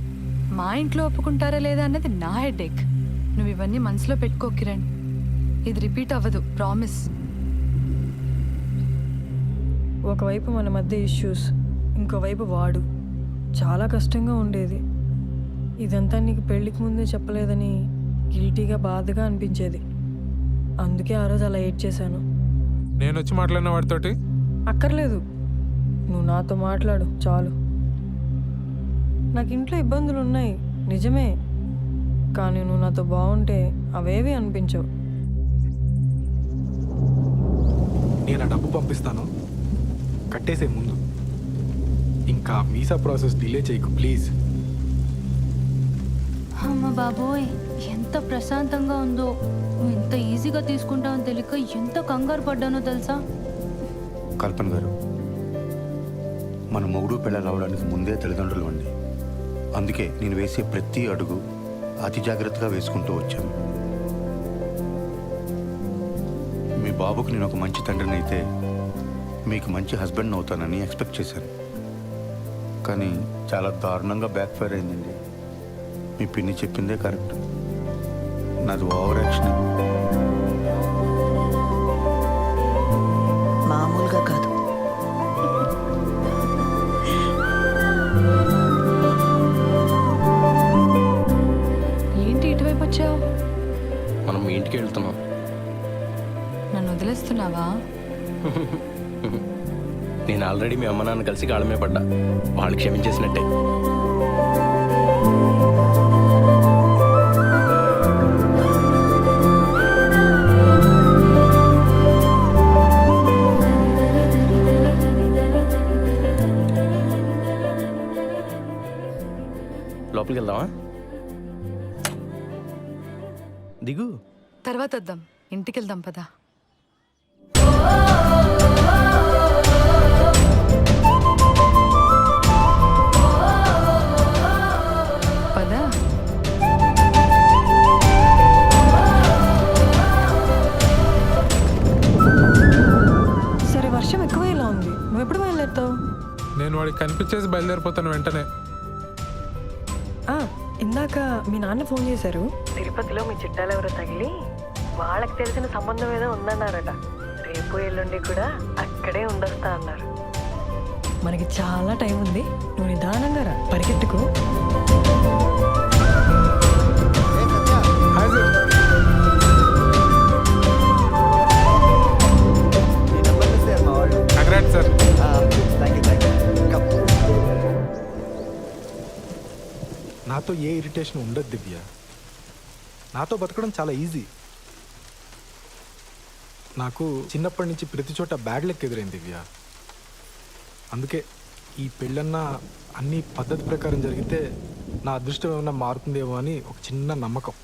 మా ఇంట్లో ఒప్పుకుంటారా లేదా అన్నది నా హెడేక్. నువ్వు ఇవన్నీ మనసులో పెట్టుకో కిరణ్. ఇది రిపీట్ అవ్వదు, ప్రామిస్. ఒకవైపు మన మధ్య ఇష్యూస్, ఇంకోవైపు వాడు. చాలా కష్టంగా ఉండేది. ఇదంతా నీకు పెళ్ళికి ముందే చెప్పలేదని గిల్టీగా బాధగా అనిపించేది. అందుకే ఆ రోజు అలా ఏడ్ చేశాను. నేను వచ్చి మాట్లాడిన వాడితోటి అక్కర్లేదు, నువ్వు నాతో మాట్లాడు చాలు. నాకు ఇంట్లో ఇబ్బందులు ఉన్నాయి నిజమే, కానీ నువ్వు నాతో బాగుంటే అవేవి అనిపించవు. నేను ఆ డబ్బు పంపిస్తాను, కట్టేసే ముందు. ఇంకా వీసా ప్రాసెస్ డిలే చేయకు ప్లీజ్. అమ్మ బాబోయ్, ఎంత ప్రశాంతంగా ఉందో. నువ్వు ఎంత ఈజీగా తీసుకుంటావని తెలియక ఎంత కంగారు పడ్డానో తెలుసా? కల్పన గారు, మన మొగుడు పిల్లలు అవడానికి ముందే తల్లిదండ్రులు అండి. అందుకే నేను వేసే ప్రతి అడుగు అతి జాగ్రత్తగా వేసుకుంటూ వచ్చాను. మీ బాబుకు నేను ఒక మంచి తండ్రిని అయితే మీకు మంచి హస్బెండ్ అవుతానని ఎక్స్పెక్ట్ చేశాను. కానీ చాలా దారుణంగా బ్యాక్ ఫైర్ అయిందండి. మీ పిన్ని చెప్పిందే కరెక్ట్, నాది ఓవర్ యాక్షన్. మామూలుగా కాదు. ఏంటి ఇటువైపు వచ్చావు? మనం మీ ఇంటికి వెళ్తున్నాం. నన్ను వదిలేస్తున్నావా? నేను ఆల్రెడీ మీ అమ్మ నాన్న కలిసి కాళ్ళమే పడ్డా. వాళ్ళు క్షమించేసినట్టే. లోపలికి వెళ్దామా? దిగు. తర్వాత వద్దాం, ఇంటికి వెళ్దాం పదా. పదా. సరే, వర్షం ఎక్కువైలా ఉంది. నువ్వు ఎప్పుడు బయలుదేరుతావు? నేను వాడికి కనిపించేసి బయలుదేరిపోతాను వెంటనే. ఇందాక మీ నాన్న ఫోన్ చేశారు. తిరుపతిలో మీ చుట్టాలు ఎవరో తగిలి వాళ్ళకి తెలిసిన సంబంధం ఏదో ఉందన్నారట. రేపు ఎల్లుండి కూడా అక్కడే ఉండొస్తా అన్నారు. మనకి చాలా టైం ఉంది, నువ్వు నిదానంగా రా, పరిగెట్టుకు. సార్. నాతో ఏ ఇరిటేషన్ ఉండదు దివ్య. నాతో బతకడం చాలా ఈజీ. నాకు చిన్నప్పటి నుంచి ప్రతి చోట బ్యాడ్ లెక్ ఎదురైంది దివ్య. అందుకే ఈ పెళ్ళన్నా అన్ని పద్ధతి ప్రకారం జరిగితే నా అదృష్టం ఏమన్నా మారుతుందేమో అని ఒక చిన్న నమ్మకం.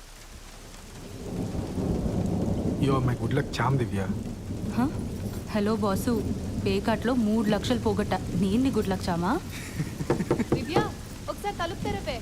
Yo my good luck charm Divya. Hello boss, పేకాట్లో 3 లక్షలు పోగొట్ట. నేను గుడ్ లక్ చామా? దివ్య, ఒకసారి తలుపు తెరపే.